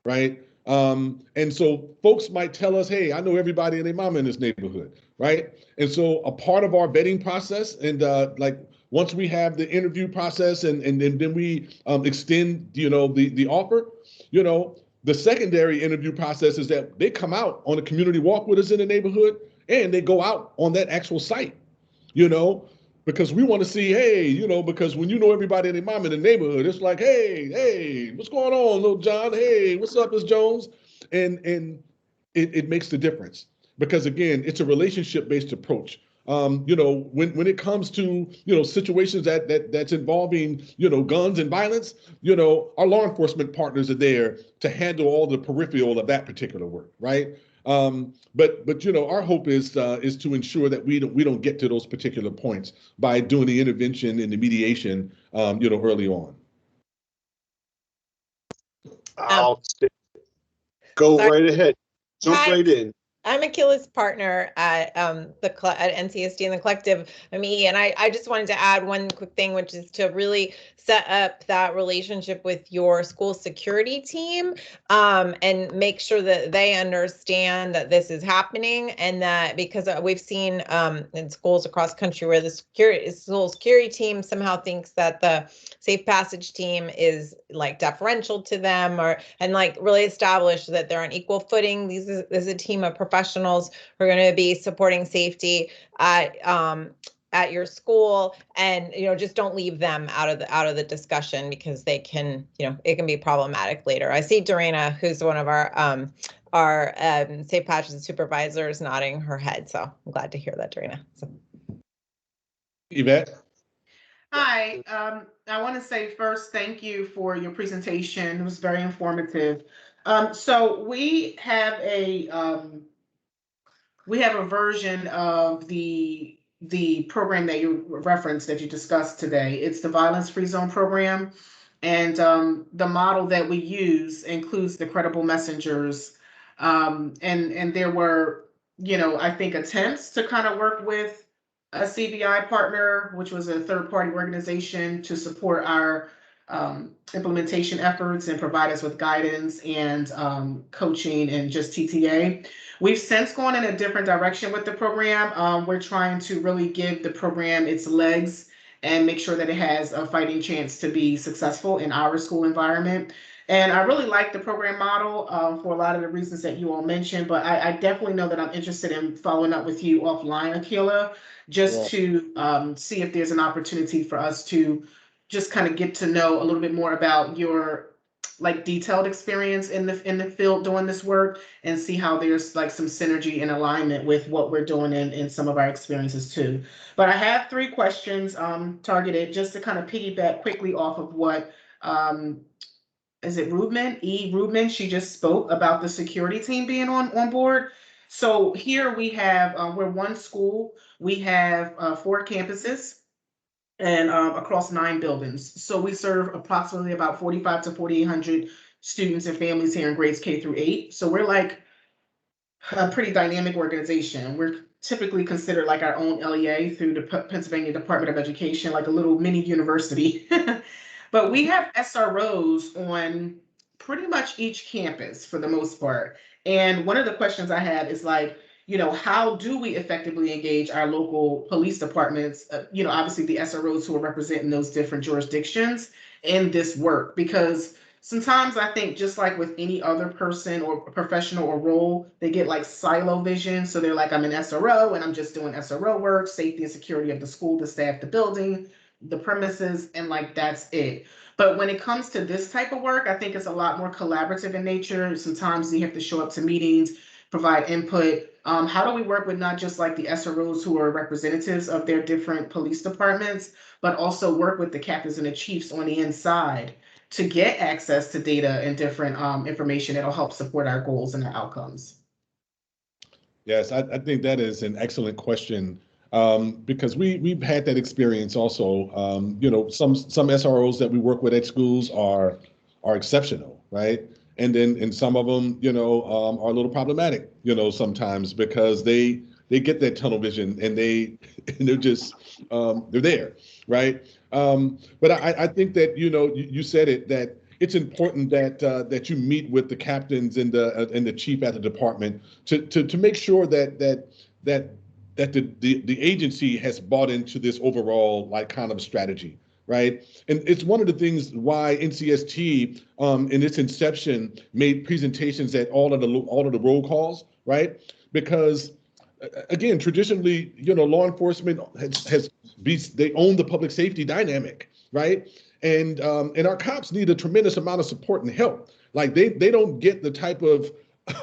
right? And so folks might tell us, hey, I know everybody and their mama in this neighborhood, right? And so a part of our vetting process, and once we have the interview process and then we extend, the offer, the secondary interview process is that they come out on a community walk with us in the neighborhood, and they go out on that actual site, because we want to see, hey, because when everybody and their mom in the neighborhood, it's like, hey, what's going on, little John? Hey, what's up, Miss Jones? And it makes the difference, because again, it's a relationship-based approach. When it comes to situations that's involving guns and violence, our law enforcement partners are there to handle all the peripheral of that particular work, right? But our hope is to ensure that we don't get to those particular points by doing the intervention and the mediation early on. Go right ahead. Jump right in. I'm Akila's partner at NCSD and the collective, and I just wanted to add one quick thing, which is to really set up that relationship with your school security team, and make sure that they understand that this is happening, and that because we've seen in schools across the country where the school security team somehow thinks that the safe passage team is deferential to them, and really establish that they're on equal footing. This is a team of professionals who are going to be supporting safety at your school, and just don't leave them out of the discussion, because they can it can be problematic later. I see Dorena, who's one of our safe passage supervisors, nodding her head, so I'm glad to hear that, Dorena. So. Yvette. Hi, I want to say first, thank you for your presentation. It was very informative. So we have a version of the the program that you referenced, that you discussed today. It's the Violence Free Zone program. And the model that we use includes the credible messengers. And there were, I think attempts to kind of work with a CVI partner, which was a third-party organization, to support our implementation efforts and provide us with guidance and coaching and just TTA. We've since gone in a different direction with the program. We're trying to really give the program its legs and make sure that it has a fighting chance to be successful in our school environment. And I really like the program model for a lot of the reasons that you all mentioned, but I definitely know that I'm interested in following up with you offline, Akila, just to see if there's an opportunity for us to just kind of get to know a little bit more about your detailed experience in the field doing this work, and see how there's some synergy and alignment with what we're doing in some of our experiences too. But I have 3 questions targeted just to kind of piggyback quickly off of what is it Rubman? She just spoke about the security team being on board. So here we have, we're one school. We have 4 campuses and across 9 buildings. So we serve approximately about 4,500 to 4,800 students and families here in grades K through 8. So we're like a pretty dynamic organization. We're typically considered like our own LEA through the Pennsylvania Department of Education, like a little mini university. But we have SROs on pretty much each campus for the most part. And one of the questions I had is how do we effectively engage our local police departments, obviously the SROs who are representing those different jurisdictions in this work? Because sometimes I think, just like with any other person or professional or role, they get silo vision. So they're like, I'm an SRO and I'm just doing SRO work, safety and security of the school, the staff, the building, the premises, and that's it. But when it comes to this type of work, I think it's a lot more collaborative in nature. Sometimes you have to show up to meetings, provide input. How do we work with not just the SROs who are representatives of their different police departments, but also work with the captains and the chiefs on the inside to get access to data and different information that'll help support our goals and our outcomes? Yes, I think that is an excellent question, because we've had that experience also. Some SROs that we work with at schools are exceptional, right? And some of them, are a little problematic, sometimes, because they get that tunnel vision and they're just they're there, right? But I think that you said it, that it's important that you meet with the captains and the chief at the department to make sure that the agency has bought into this overall kind of strategy, right? And it's one of the things why NCST in its inception made presentations at all of the roll calls, right? Because again, traditionally, law enforcement they own the public safety dynamic, right? And our cops need a tremendous amount of support and help. They don't get the type of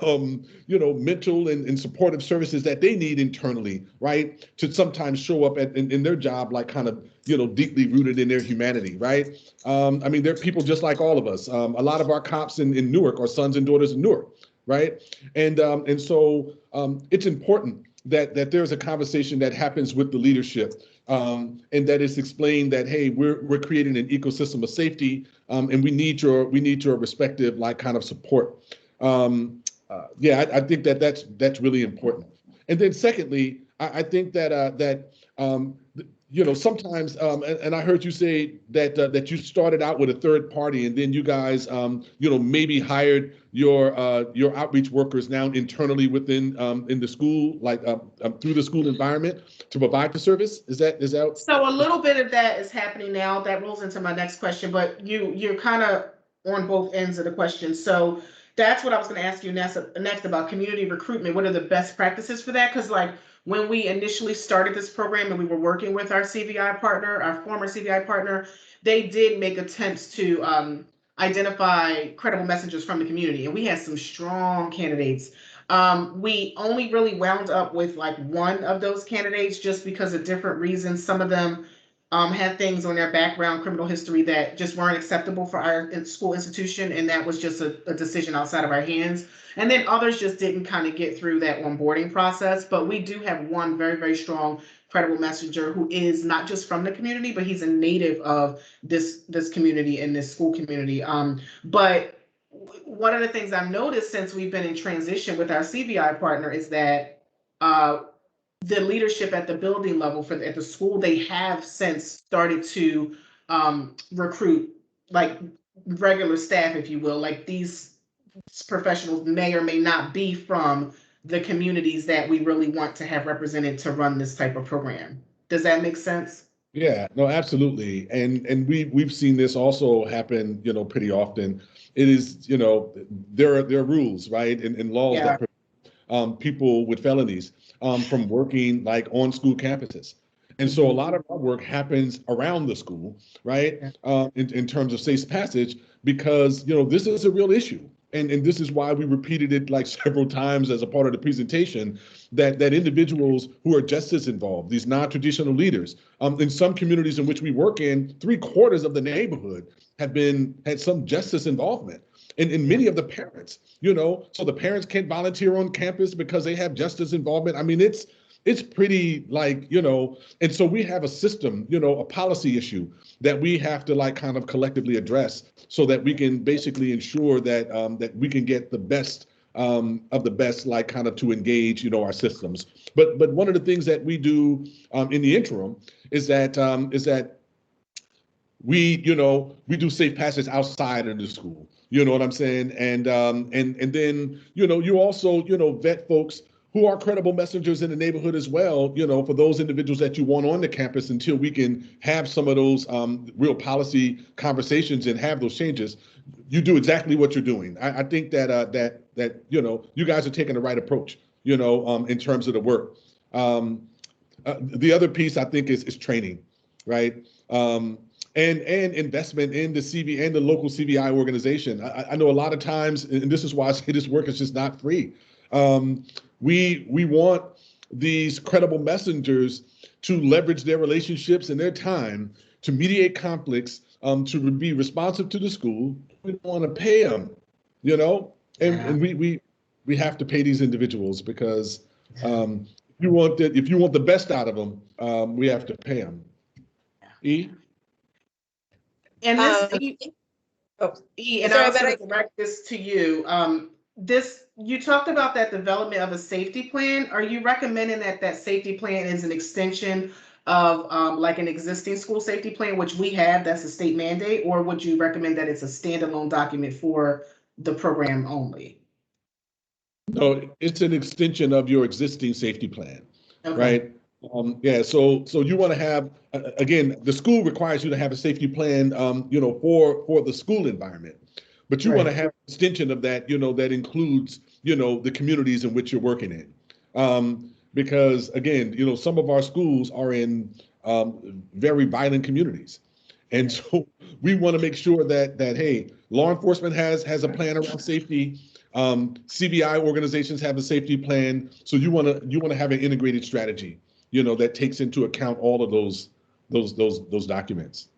mental and supportive services that they need internally, right? To sometimes show up in their job kind of deeply rooted in their humanity, right? They're people just like all of us. A lot of our cops in Newark are sons and daughters of Newark, right? And so it's important that there's a conversation that happens with the leadership, and that it's explained that, hey, we're creating an ecosystem of safety, and we need your respective kind of support. I think that's really important. And then secondly, I think that sometimes, and I heard you say that you started out with a third party, and then you guys maybe hired your outreach workers now internally within in the school, through the school environment to provide the service. Is that? So a little bit of that is happening now. That rolls into my next question, but you're kind of on both ends of the question. So that's what I was going to ask you next about community recruitment. What are the best practices for that? Because when we initially started this program and we were working with our CVI partner, our former CVI partner, they did make attempts to identify credible messengers from the community. And we had some strong candidates. We only really wound up with one of those candidates just because of different reasons. Some of them had things on their background, criminal history that just weren't acceptable for our school institution, and that was just a decision outside of our hands. And then others just didn't kind of get through that onboarding process. But we do have one very, very strong, credible messenger who is not just from the community, but he's a native of this community and this school community. But one of the things I've noticed since we've been in transition with our CVI partner is that the leadership at the building level at the school, they have since started to recruit like regular staff, if you will. Like these professionals may or may not be from the communities that we really want to have represented to run this type of program. Does that make sense? Yeah, no, absolutely. And we've seen this also happen, pretty often. It is, there are rules, right? And laws Yeah. that prevent people with felonies from working like on school campuses. And so a lot of our work happens around the school, right? In terms of safe passage, because, this is a real issue. And this is why we repeated it like several times as a part of the presentation, that individuals who are justice involved, these non-traditional leaders, in some communities in which we work in, 3/4 of the neighborhood had some justice involvement. And many of the parents, so the parents can't volunteer on campus because they have justice involvement. I mean, it's pretty like, and so we have a system, a policy issue that we have to like kind of collectively address so that we can basically ensure that that we can get the best of the best, like kind of to engage, our systems. But one of the things that we do in the interim is that we do safe passage outside of the school. You know what I'm saying? And then you also vet folks who are credible messengers in the neighborhood as well, for those individuals that you want on the campus until we can have some of those real policy conversations and have those changes. You do exactly what you're doing. I think that you guys are taking the right approach, in terms of the work. The other piece I think is training, right? And investment in the CV and the local CVI organization. I know a lot of times, and this is why I say this work is just not free. We want these credible messengers to leverage their relationships and their time to mediate conflicts, to be responsive to the school. We don't want to pay them, and we have to pay these individuals because if you want the best out of them, we have to pay them. E? And this, and I also direct this to you. You talked about that development of a safety plan. Are you recommending that safety plan is an extension of like an existing school safety plan, which we have, that's a state mandate, or would you recommend that it's a standalone document for the program only? No, it's an extension of your existing safety plan, Okay. right? Yeah, so you want to have, again, the school requires you to have a safety plan, for the school environment, but you want to have an extension of that, that includes, the communities in which you're working in. Because again, some of our schools are in very violent communities. And so we want to make sure that hey, law enforcement has a plan around safety. CVI organizations have a safety plan. So you want to have an integrated strategy, that takes into account all of those documents.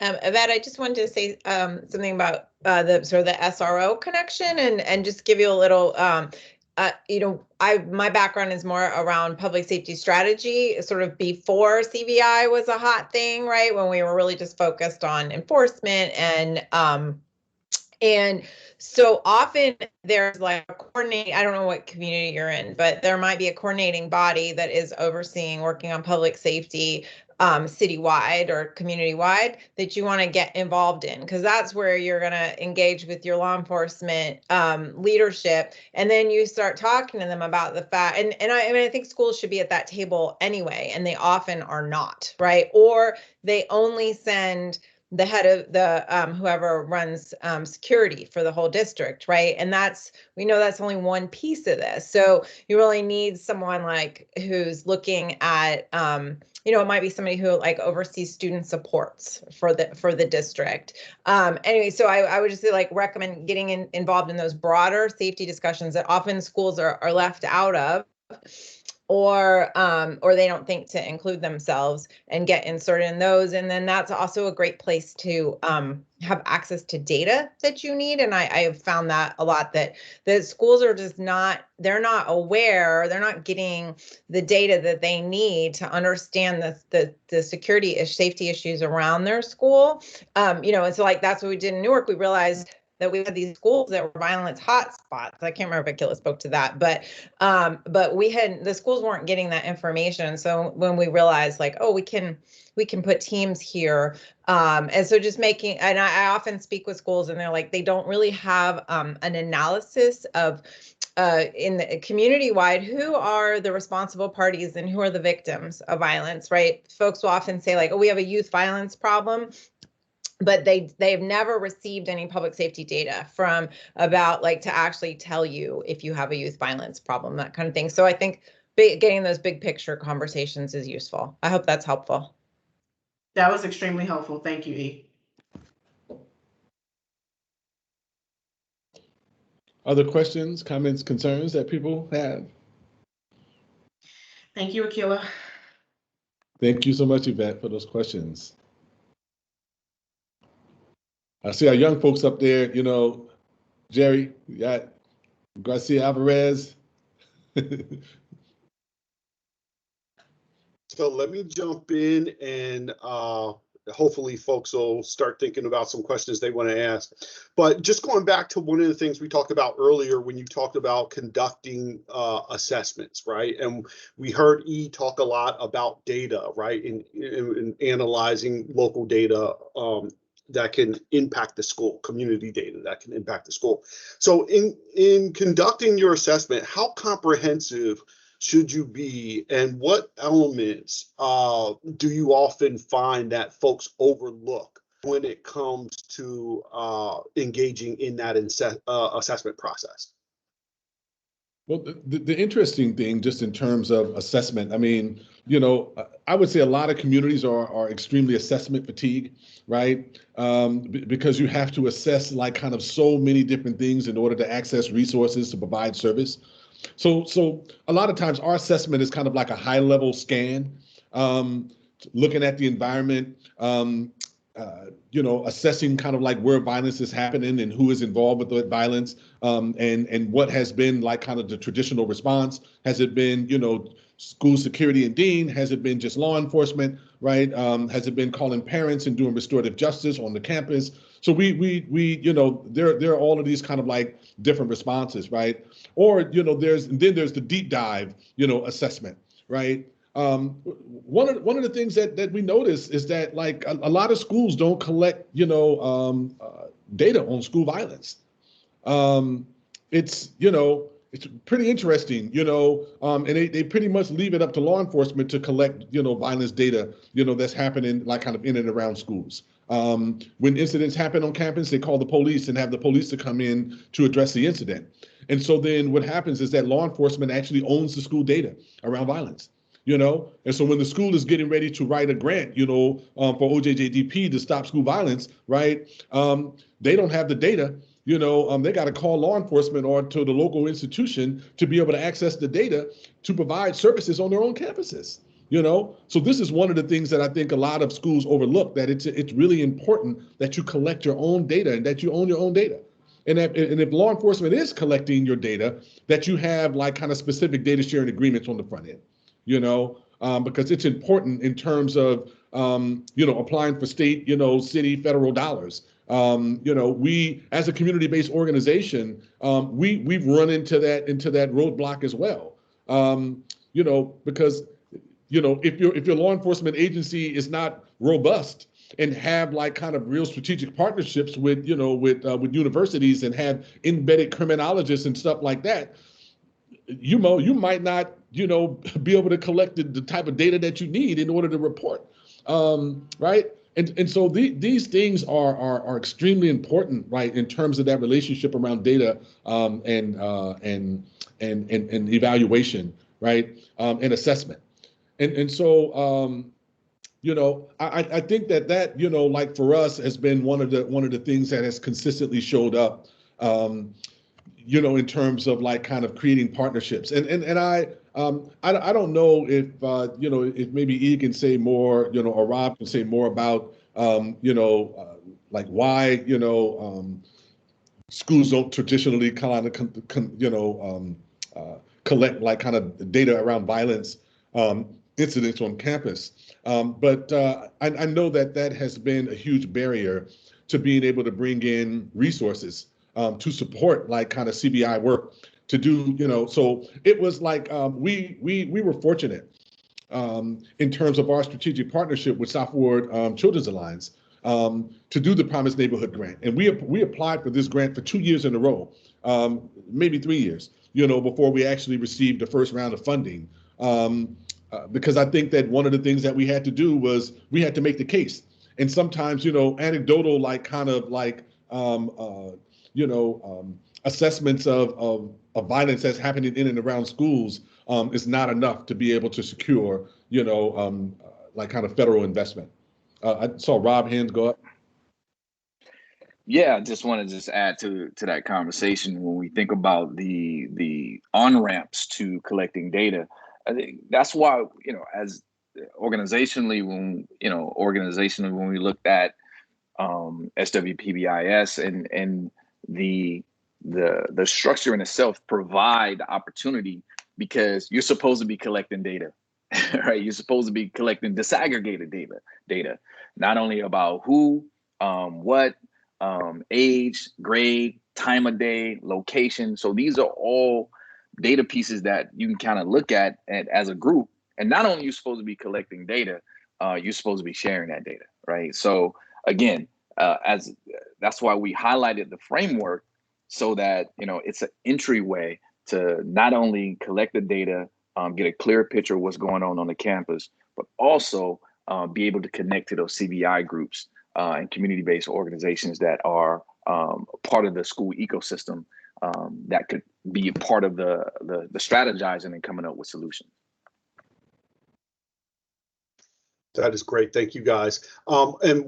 Yvette, I just wanted to say something about the sort of the SRO connection and just give you a little, my background is more around public safety strategy, sort of before CVI was a hot thing, right? When we were really just focused on enforcement and so often there's like a coordinating, I don't know what community you're in, but there might be a coordinating body that is overseeing working on public safety citywide or community-wide that you want to get involved in, because that's where you're going to engage with your law enforcement leadership, and then you start talking to them about the fact, and I think schools should be at that table anyway, and they often are not, right? Or they only send the head of the whoever runs security for the whole district, right? And we know that's only one piece of this. So you really need someone like who's looking at, it might be somebody who like oversees student supports for the district. Anyway, so I would just say like recommend getting involved in those broader safety discussions that often schools are left out of. or they don't think to include themselves and get inserted in those. And then that's also a great place to have access to data that you need. And I have found that a lot, that the schools are just they're not aware, they're not getting the data that they need to understand the security safety issues around their school. And so like that's what we did in Newark. We realized that we had these schools that were violence hotspots. I can't remember if Akila spoke to that, but the schools weren't getting that information. So when we realized like, oh, we can put teams here. And so just and I often speak with schools and they're like, they don't really have an analysis of in the community wide, who are the responsible parties and who are the victims of violence, right? Folks will often say like, oh, we have a youth violence problem, but they've never received any public safety data from about like to actually tell you if you have a youth violence problem, that kind of thing. So I think getting those big picture conversations is useful. I hope that's helpful. That was extremely helpful. Thank you, E. Other questions, comments, concerns that people have? Thank you, Akila. Thank you so much, Yvette, for those questions. I see our young folks up there, Jerry, you got Garcia Alvarez. So let me jump in and hopefully folks will start thinking about some questions they want to ask. But just going back to one of the things we talked about earlier when you talked about conducting assessments, right? And we heard E talk a lot about data, right? In analyzing local data that can impact the school, community data that can impact the school. So in conducting your assessment, how comprehensive should you be, and what elements do you often find that folks overlook when it comes to engaging in that assessment process? Well, the interesting thing, just in terms of assessment, I mean, I would say a lot of communities are extremely assessment fatigued, right? Because you have to assess like kind of so many different things in order to access resources to provide service. So a lot of times our assessment is kind of like a high level scan, looking at the environment, assessing kind of like where violence is happening and who is involved with the violence, and what has been like kind of the traditional response. Has it been, school security and dean? Has it been just law enforcement, right? Has it been calling parents and doing restorative justice on the campus? So there are all of these kind of like different responses, right? Or, there's the deep dive, assessment, right? One of the things that we notice is that like a lot of schools don't collect, data on school violence. It's pretty interesting, and they pretty much leave it up to law enforcement to collect, violence data, that's happening like kind of in and around schools. When incidents happen on campus, they call the police and have the police to come in to address the incident. And so then what happens is that law enforcement actually owns the school data around violence. And so when the school is getting ready to write a grant, for OJJDP to stop school violence, right? They don't have the data, they got to call law enforcement or to the local institution to be able to access the data to provide services on their own campuses, So this is one of the things that I think a lot of schools overlook, that it's really important that you collect your own data and that you own your own data. And if law enforcement is collecting your data, that you have like kind of specific data sharing agreements on the front end. Because it's important in terms of, applying for state, city, federal dollars. We, as a community-based organization, we've run into that roadblock as well. Because, if your law enforcement agency is not robust and have like kind of real strategic partnerships with universities and have embedded criminologists and stuff like that, you might not, be able to collect the type of data that you need in order to report, right? And so these things are extremely important, right, in terms of that relationship around data and evaluation, right, and assessment. And so I think that like for us has been one of the things that has consistently showed up. In terms of like kind of creating partnerships. And I don't know if if maybe E can say more, or Rob can say more about like why schools don't traditionally kind of collect like kind of data around violence incidents on campus. But I know that that has been a huge barrier to being able to bring in resources to support like kind of CVI work to do, so it was like we were fortunate in terms of our strategic partnership with Southward Children's Alliance to do the Promised Neighborhood Grant. And we applied for this grant for 2 years in a row, maybe 3 years, before we actually received the first round of funding. Because I think that one of the things that we had to do was we had to make the case. And sometimes, anecdotal, like kind of like, assessments of violence that's happening in and around schools is not enough to be able to secure, like kind of federal investment. I saw Rob hands go up. Yeah, I just want to add to that conversation. When we think about the on-ramps to collecting data, I think that's why, as organizationally, when we looked at SWPBIS and the structure in itself provide the opportunity, because you're supposed to be collecting data, right? You're supposed to be collecting disaggregated data, not only about who, what, age, grade, time of day, location. So these are all data pieces that you can kind of look at as a group. And not only are you supposed to be collecting data, you're supposed to be sharing that data, right? So again, that's why we highlighted the framework, so that it's an entryway to not only collect the data, get a clear picture of what's going on the campus, but also be able to connect to those CVI groups and community-based organizations that are part of the school ecosystem, that could be a part of the strategizing and coming up with solutions. That is great. Thank you, guys. And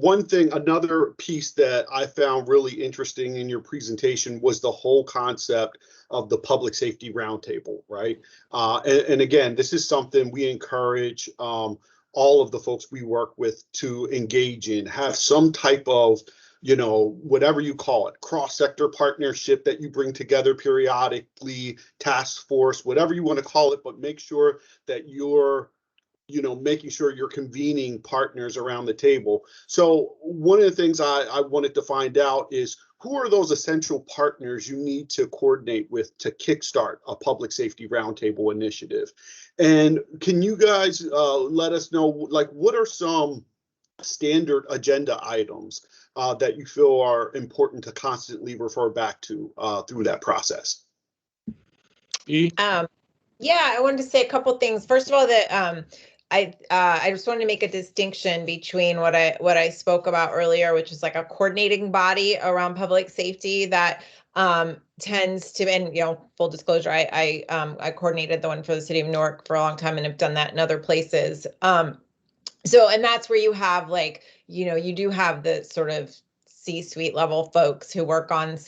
another piece that I found really interesting in your presentation was the whole concept of the public safety roundtable, right? And again, this is something we encourage all of the folks we work with to engage in, have some type of, whatever you call it, cross-sector partnership that you bring together periodically, task force, whatever you want to call it, but make sure that you're making sure you're convening partners around the table. So one of the things I wanted to find out is, who are those essential partners you need to coordinate with to kickstart a public safety roundtable initiative? And can you guys let us know, like, what are some standard agenda items that you feel are important to constantly refer back to through that process? E? Yeah, I wanted to say a couple things. First of all, that I just wanted to make a distinction between what I spoke about earlier, which is like a coordinating body around public safety that tends to, and full disclosure, I coordinated the one for the city of Newark for a long time and have done that in other places. So, and that's where you have like, you do have the sort of C-suite level folks who work on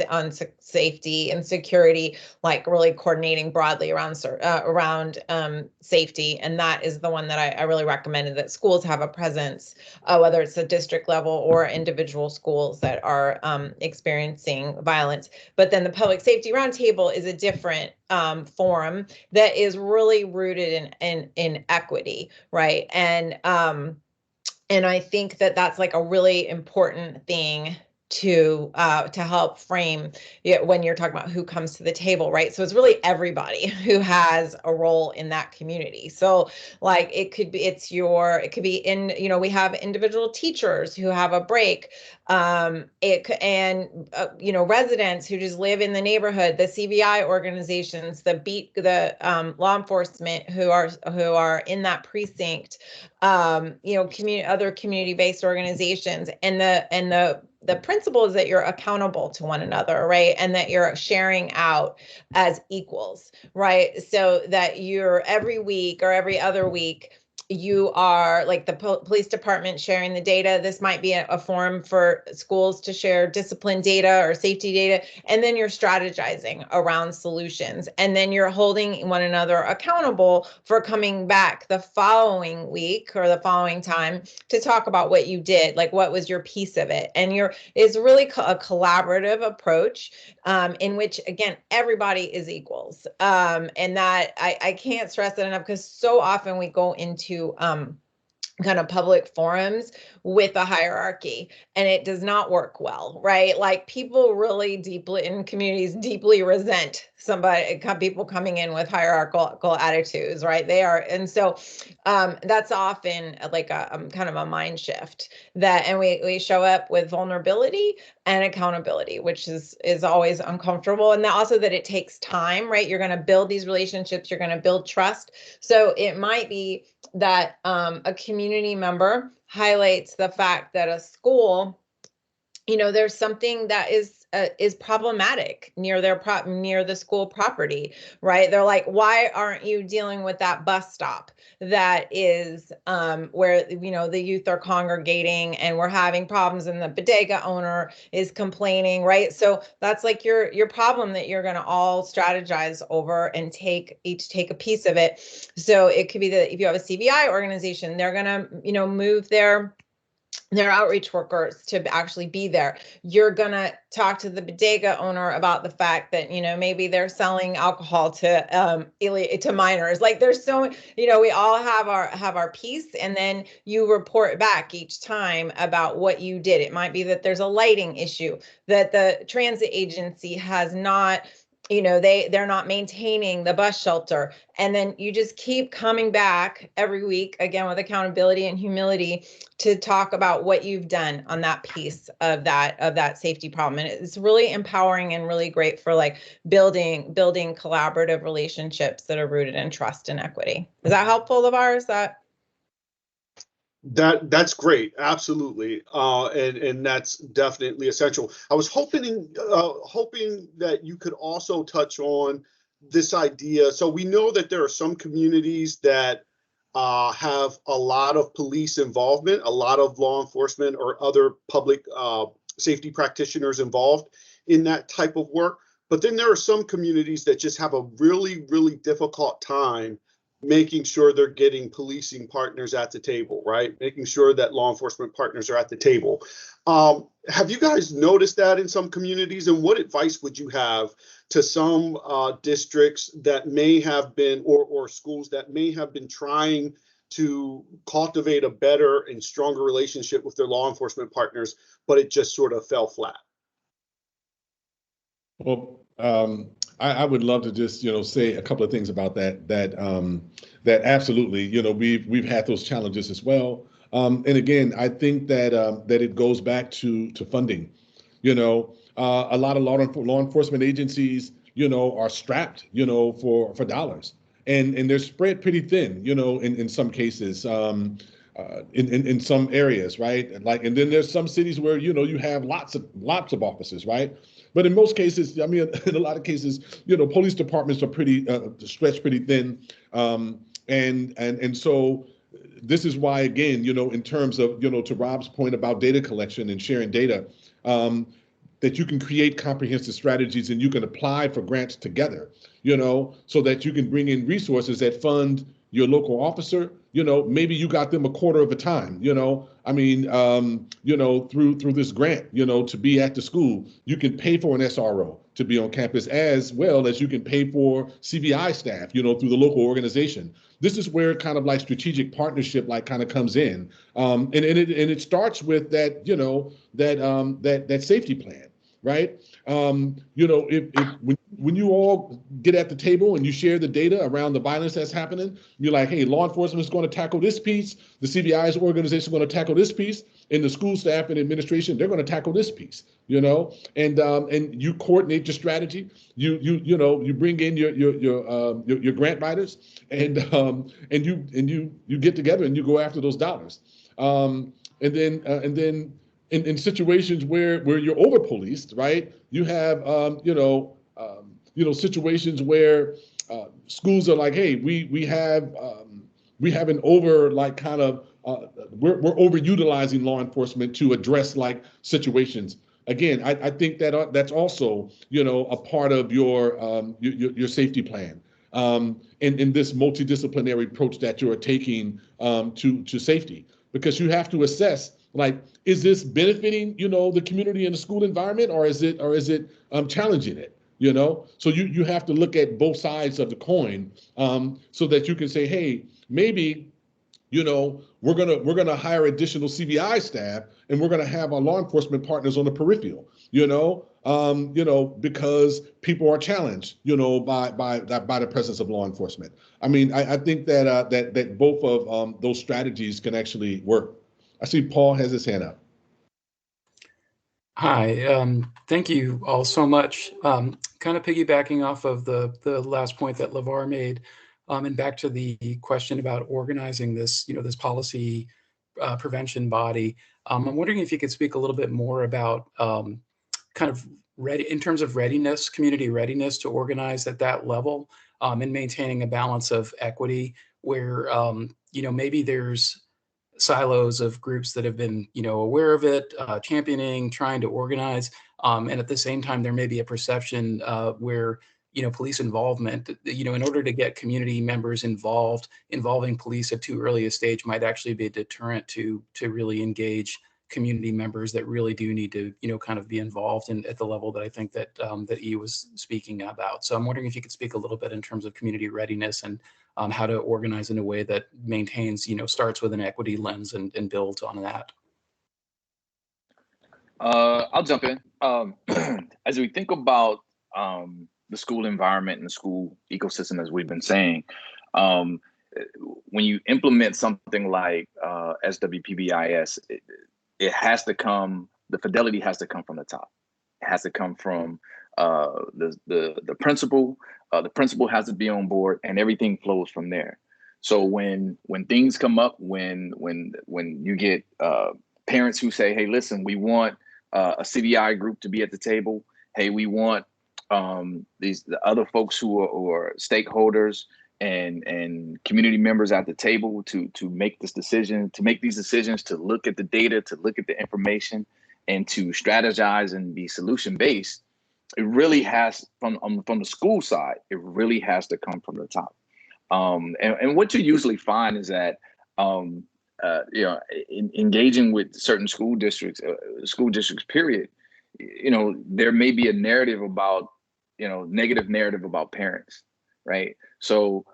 safety and security, like really coordinating broadly around safety. And that is the one that I really recommended, that schools have a presence, whether it's a district level or individual schools that are experiencing violence. But then the public safety roundtable is a different forum that is really rooted in equity, right? And I think that that's like a really important thing to help frame when you're talking about who comes to the table, right? So it's really everybody who has a role in that community. So like it could be we have individual teachers who have a break, residents who just live in the neighborhood, the CVI organizations, the law enforcement who are in that precinct, other community-based organizations, and the principle is that you're accountable to one another, right? And that you're sharing out as equals, right? So that you're every week or every other week, you are like the police department sharing the data. This might be a forum for schools to share discipline data or safety data. And then you're strategizing around solutions. And then you're holding one another accountable for coming back the following week or the following time to talk about what you did, like what was your piece of it. And it's really a collaborative approach in which, again, everybody is equals. And that I can't stress that enough, because so often we go into kind of public forums with a hierarchy, and it does not work well, right? Like people really deeply in communities deeply resent people coming in with hierarchical attitudes, right? They are, and so that's often like a kind of a mind shift and we show up with vulnerability and accountability, which is always uncomfortable, and also that it takes time, right? You're going to build these relationships, you're going to build trust, so it might be that a community member highlights the fact that a school, there's something that is problematic near the school property, right? They're like, why aren't you dealing with that bus stop that is where the youth are congregating, and we're having problems, and the bodega owner is complaining, right? So that's like your problem that you're going to all strategize over and each take a piece of it. So it could be that if you have a CVI organization, they're going to move their outreach workers to actually be there. You're going to talk to the bodega owner about the fact that, maybe they're selling alcohol to minors. Like there's so, we all have our piece, and then you report back each time about what you did. It might be that there's a lighting issue, that the transit agency has not, they're not maintaining the bus shelter. And then you just keep coming back every week, again, with accountability and humility, to talk about what you've done on that piece of that safety problem. And it's really empowering and really great for like building collaborative relationships that are rooted in trust and equity. Is that helpful, LeVar? Is that? That's great, absolutely, and that's definitely essential. I was hoping that you could also touch on this idea. So we know that there are some communities that have a lot of police involvement, a lot of law enforcement or other public safety practitioners involved in that type of work. But then there are some communities that just have a really, really difficult time making sure they're getting policing partners at the table, right? Making sure that law enforcement partners are at the table. Have you guys noticed that in some communities? And what advice would you have to some districts that may have been, or schools that may have been trying to cultivate a better and stronger relationship with their law enforcement partners, but it just sort of fell flat? Well, I would love to just say a couple of things about that. That absolutely, we've had those challenges as well. And again, I think that it goes back to funding. A lot of law enforcement agencies, are strapped, for dollars, and they're spread pretty thin, in some cases. In some areas, right? And then there's some cities where you have lots of officers, right? But in most cases, I mean, in a lot of cases, police departments are pretty stretched pretty thin, and so this is why, again, in terms of to Rob's point about data collection and sharing data, that you can create comprehensive strategies and you can apply for grants together, so that you can bring in resources that fund your local officer. Maybe you got them a quarter of a time, through this grant, to be at the school. You can pay for an SRO to be on campus, as well as you can pay for CVI staff, through the local organization. This is where kind of like strategic partnership kind of comes in. And it starts with that, that safety plan, right? When you all get at the table and you share the data around the violence that's happening, you're like, hey, law enforcement is going to tackle this piece, the CVI's organization is going to tackle this piece, and the school staff and administration, they're going to tackle this piece, and you coordinate your strategy. You bring in your grant writers, and you get together and you go after those dollars. And then in situations where you're over policed, right? You have situations where schools are like, hey, we have we haven't over like kind of we're overutilizing law enforcement to address like situations. Again, I think that that's also, you know, a part of your safety plan, in this multidisciplinary approach that you're taking to safety, because you have to assess, like, is this benefiting, you know, the community and the school environment, or is it challenging it? You know, so you have to look at both sides of the coin, so that you can say, hey, maybe, you know, we're gonna hire additional CVI staff, and we're gonna have our law enforcement partners on the peripheral, you know, because people are challenged, you know, by the presence of law enforcement. I mean, I think that that both of those strategies can actually work. I see Paul has his hand up. Hi, thank you all so much. Kind of piggybacking off of the last point that LeVar made, and back to the question about organizing this, you know, this policy prevention body. I'm wondering if you could speak a little bit more about kind of in terms of readiness, community readiness to organize at that level, and maintaining a balance of equity where, you know, maybe there's silos of groups that have been, you know, aware of it, championing, trying to organize, and at the same time, there may be a perception where, you know, police involvement, you know, in order to get community members involving police at too early a stage might actually be a deterrent to really engage community members that really do need to, you know, kind of be involved at the level that I think that that E was speaking about. So I'm wondering if you could speak a little bit in terms of community readiness and how to organize in a way that maintains, you know, starts with an equity lens and builds on that. I'll jump in. As we think about the school environment and the school ecosystem, as we've been saying, when you implement something like SWPBIS, it has to come, the fidelity has to come from the top. It has to come from the principal. The principal has to be on board, and everything flows from there. So when things come up, when you get parents who say, "Hey, listen, we want a CVI group to be at the table. Hey, we want the other folks who are stakeholders and community members at the table to make this decision, to make these decisions, to look at the data, to look at the information, and to strategize and be solution based." It really has, from the school side, it really has to come from the top. And what you usually find is that you know, engaging with certain school districts, period, you know, there may be a narrative about, you know, negative narrative about parents, right? So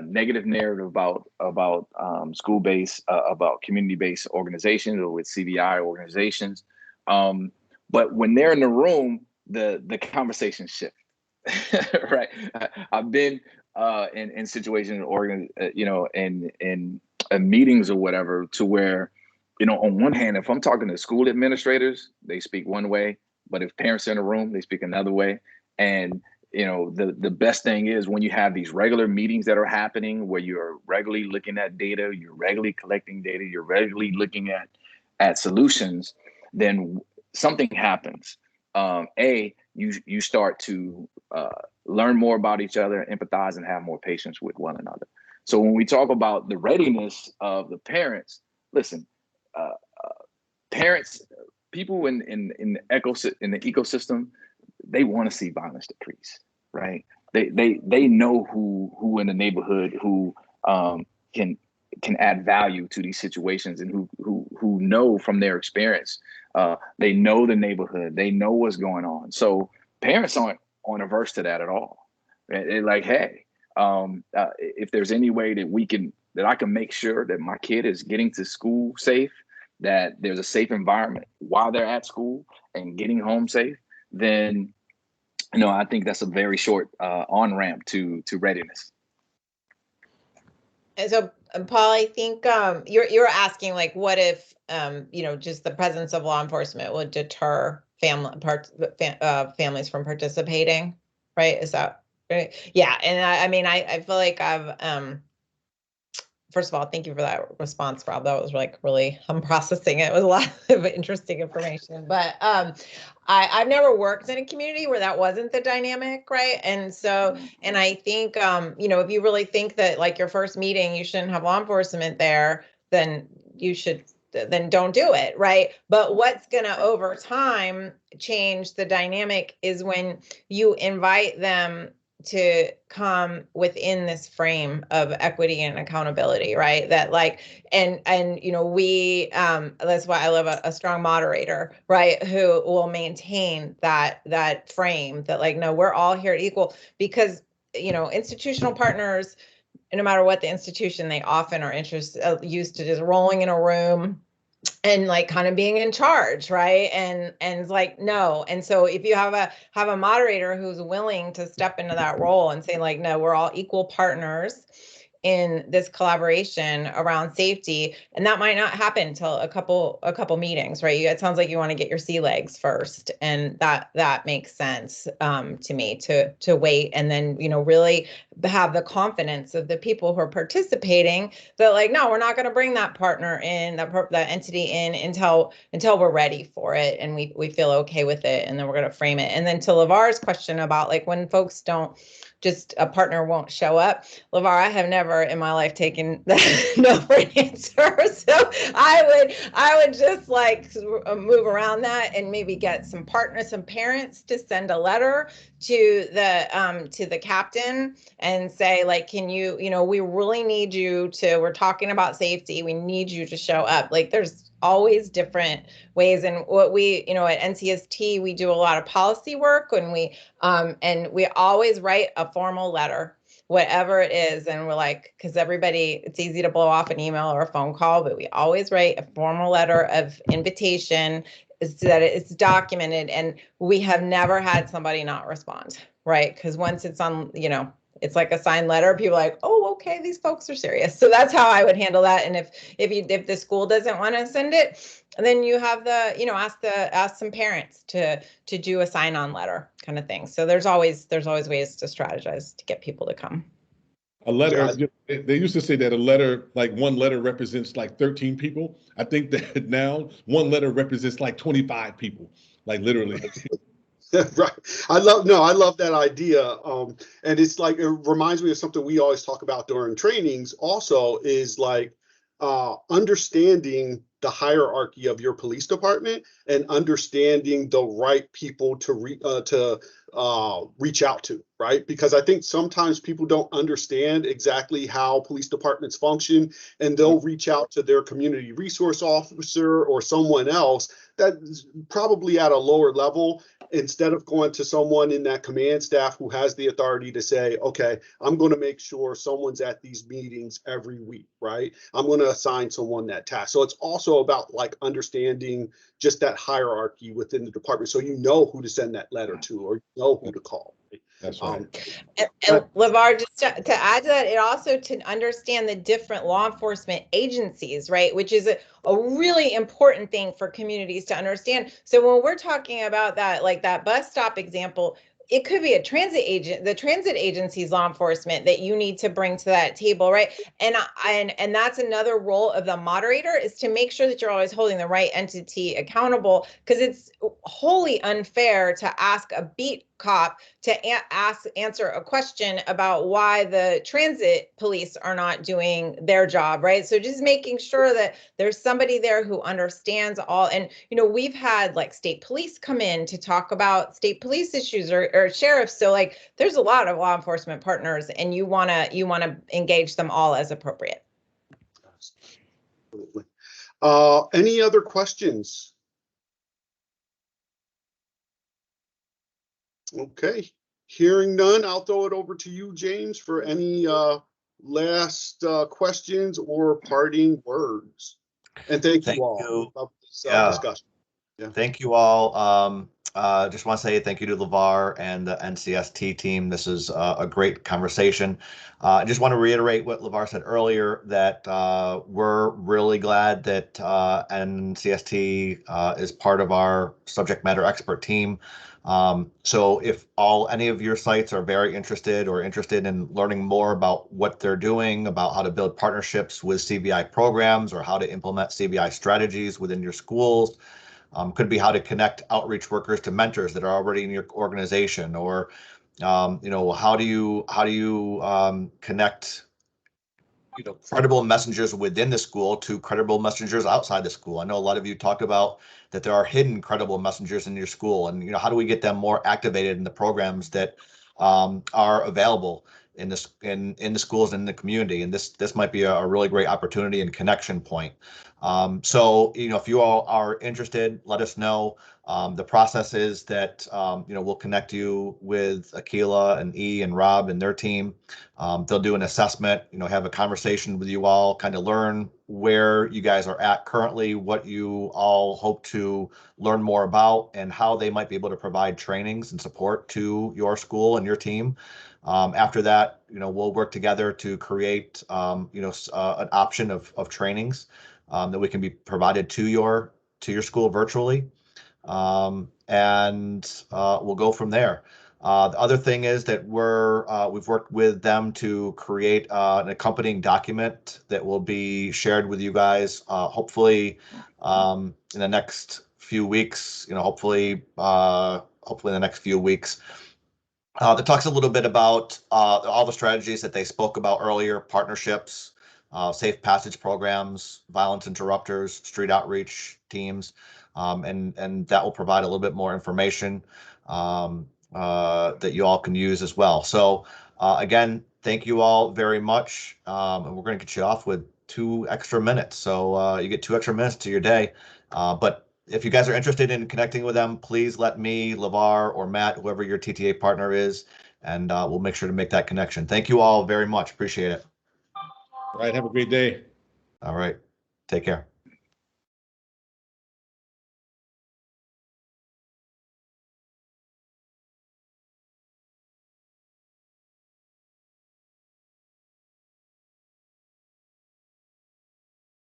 negative narrative about school-based, about community-based organizations or with CVI organizations. But when they're in the room, the conversation shift, right? I've been in situations, you know, in meetings or whatever, to where, you know, on one hand, if I'm talking to school administrators, they speak one way, but if parents are in a room, they speak another way. And, you know, the best thing is when you have these regular meetings that are happening, where you're regularly looking at data, you're regularly collecting data, you're regularly looking at solutions, then something happens. You start to learn more about each other, empathize, and have more patience with one another. So when we talk about the readiness of the parents, listen, parents, people in the ecosystem, they want to see violence decrease, right? They know who in the neighborhood who can add value to these situations, and who know from their experience. They know the neighborhood, they know what's going on. So parents aren't averse to that at all. They're like, hey, if there's any way that I can make sure that my kid is getting to school safe, that there's a safe environment while they're at school and getting home safe, then, you know, I think that's a very short on-ramp to readiness. And so, Paul, I think you're asking, like, what if you know, just the presence of law enforcement would deter families from participating, right? Is that right? Yeah, and I mean, I feel like I've first of all, thank you for that response, Rob. That was like really, I'm processing it. It was a lot of interesting information, but I've never worked in a community where that wasn't the dynamic, right? And so, and I think, you know, if you really think that like your first meeting, you shouldn't have law enforcement there, then you should, then don't do it, right? But what's gonna over time change the dynamic is when you invite them to come within this frame of equity and accountability, right? That like, and you know, we that's why I love a strong moderator, right? Who will maintain that frame that like, no, we're all here equal, because you know, institutional partners, no matter what the institution, they often are used to just rolling in a room and like kind of being in charge, right? And it's like, no. And so if you have a moderator who's willing to step into that role and say like, no, we're all equal partners in this collaboration around safety, and that might not happen until a couple meetings, right? It sounds like you want to get your sea legs first, and that makes sense to me, to wait, and then you know, really have the confidence of the people who are participating that like, no, we're not going to bring that partner in, that entity in until we're ready for it and we feel okay with it, and then we're going to frame it. And then to LeVar's question about like when folks don't, just a partner won't show up. LeVar, I have never in my life taken no for an answer. So I would just like move around that and maybe get some parents to send a letter to the captain and say like, can you, you know, we really need you to, we're talking about safety, we need you to show up. Like there's always different ways. And what we, you know, at NCST, we do a lot of policy work, and we always write a formal letter, whatever it is. And we're like, because everybody, it's easy to blow off an email or a phone call, but we always write a formal letter of invitation so that it's documented. And we have never had somebody not respond, right? Because once it's on, you know, it's like a signed letter, people are like, oh, okay, these folks are serious. So that's how I would handle that. And if the school doesn't want to send it, then you have the, you know, ask some parents to do a sign-on letter kind of thing. So there's always ways to strategize to get people to come. A letter, they used to say that a letter, like one letter represents like 13 people. I think that now one letter represents like 25 people, like literally. Right. I love that idea. And it's like, it reminds me of something we always talk about during trainings also, is like understanding the hierarchy of your police department and understanding the right people to reach out to, right? Because I think sometimes people don't understand exactly how police departments function, and they'll reach out to their community resource officer or someone else that's probably at a lower level, instead of going to someone in that command staff who has the authority to say, okay, I'm going to make sure someone's at these meetings every week, right? I'm going to assign someone that task. So it's also about like understanding just that hierarchy within the department, so you know who to send that letter to, or you know who to call. That's right. And LeVar, just to add to that, it also to understand the different law enforcement agencies, right? Which is a really important thing for communities to understand. So when we're talking about that, like that bus stop example, it could be a transit agent, the transit agency's law enforcement that you need to bring to that table, right? And that's another role of the moderator, is to make sure that you're always holding the right entity accountable, because it's wholly unfair to ask a beat cop to answer a question about why the transit police are not doing their job, right? So just making sure that there's somebody there who understands all. And you know, we've had like state police come in to talk about state police issues, or sheriffs. So like there's a lot of law enforcement partners, and you want to engage them all as appropriate. Absolutely. Any other questions? Okay, hearing none, I'll throw it over to you, James, for any last questions or parting words. And thank you all for this discussion. Yeah. Thank you all. just want to say thank you to LeVar and the NCST team. This is a great conversation. I just want to reiterate what LeVar said earlier, that we're really glad that NCST is part of our subject matter expert team. So if any of your sites are very interested in learning more about what they're doing, about how to build partnerships with CVI programs or how to implement CVI strategies within your schools, could be how to connect outreach workers to mentors that are already in your organization, or how do you connect credible messengers within the school to credible messengers outside the school. I know a lot of you talked about that there are hidden credible messengers in your school, and how do we get them more activated in the programs that are available in the schools and in the community. And this might be a really great opportunity and connection point. So if you all are interested, let us know. The process is that we'll connect you with Akila and E and Rob and their team. They'll do an assessment, have a conversation with you all, kind of learn where you guys are at currently, what you all hope to learn more about, and how they might be able to provide trainings and support to your school and your team. After that, we'll work together to create, an option of trainings that we can be provided to your school virtually. And we'll go from there. The other thing is that we've worked with them to create an accompanying document that will be shared with you guys, hopefully in the next few weeks. Hopefully in the next few weeks. That talks a little bit about all the strategies that they spoke about earlier: partnerships, safe passage programs, violence interrupters, street outreach teams, and that will provide a little bit more information that you all can use as well. So again, thank you all very much, and we're going to get you off with 2 extra minutes. So you get 2 extra minutes to your day, but if you guys are interested in connecting with them, please let me, LeVar, or Matt, whoever your TTA partner is, and we'll make sure to make that connection. Thank you all very much. Appreciate it. All right. Have a great day. All right. Take care.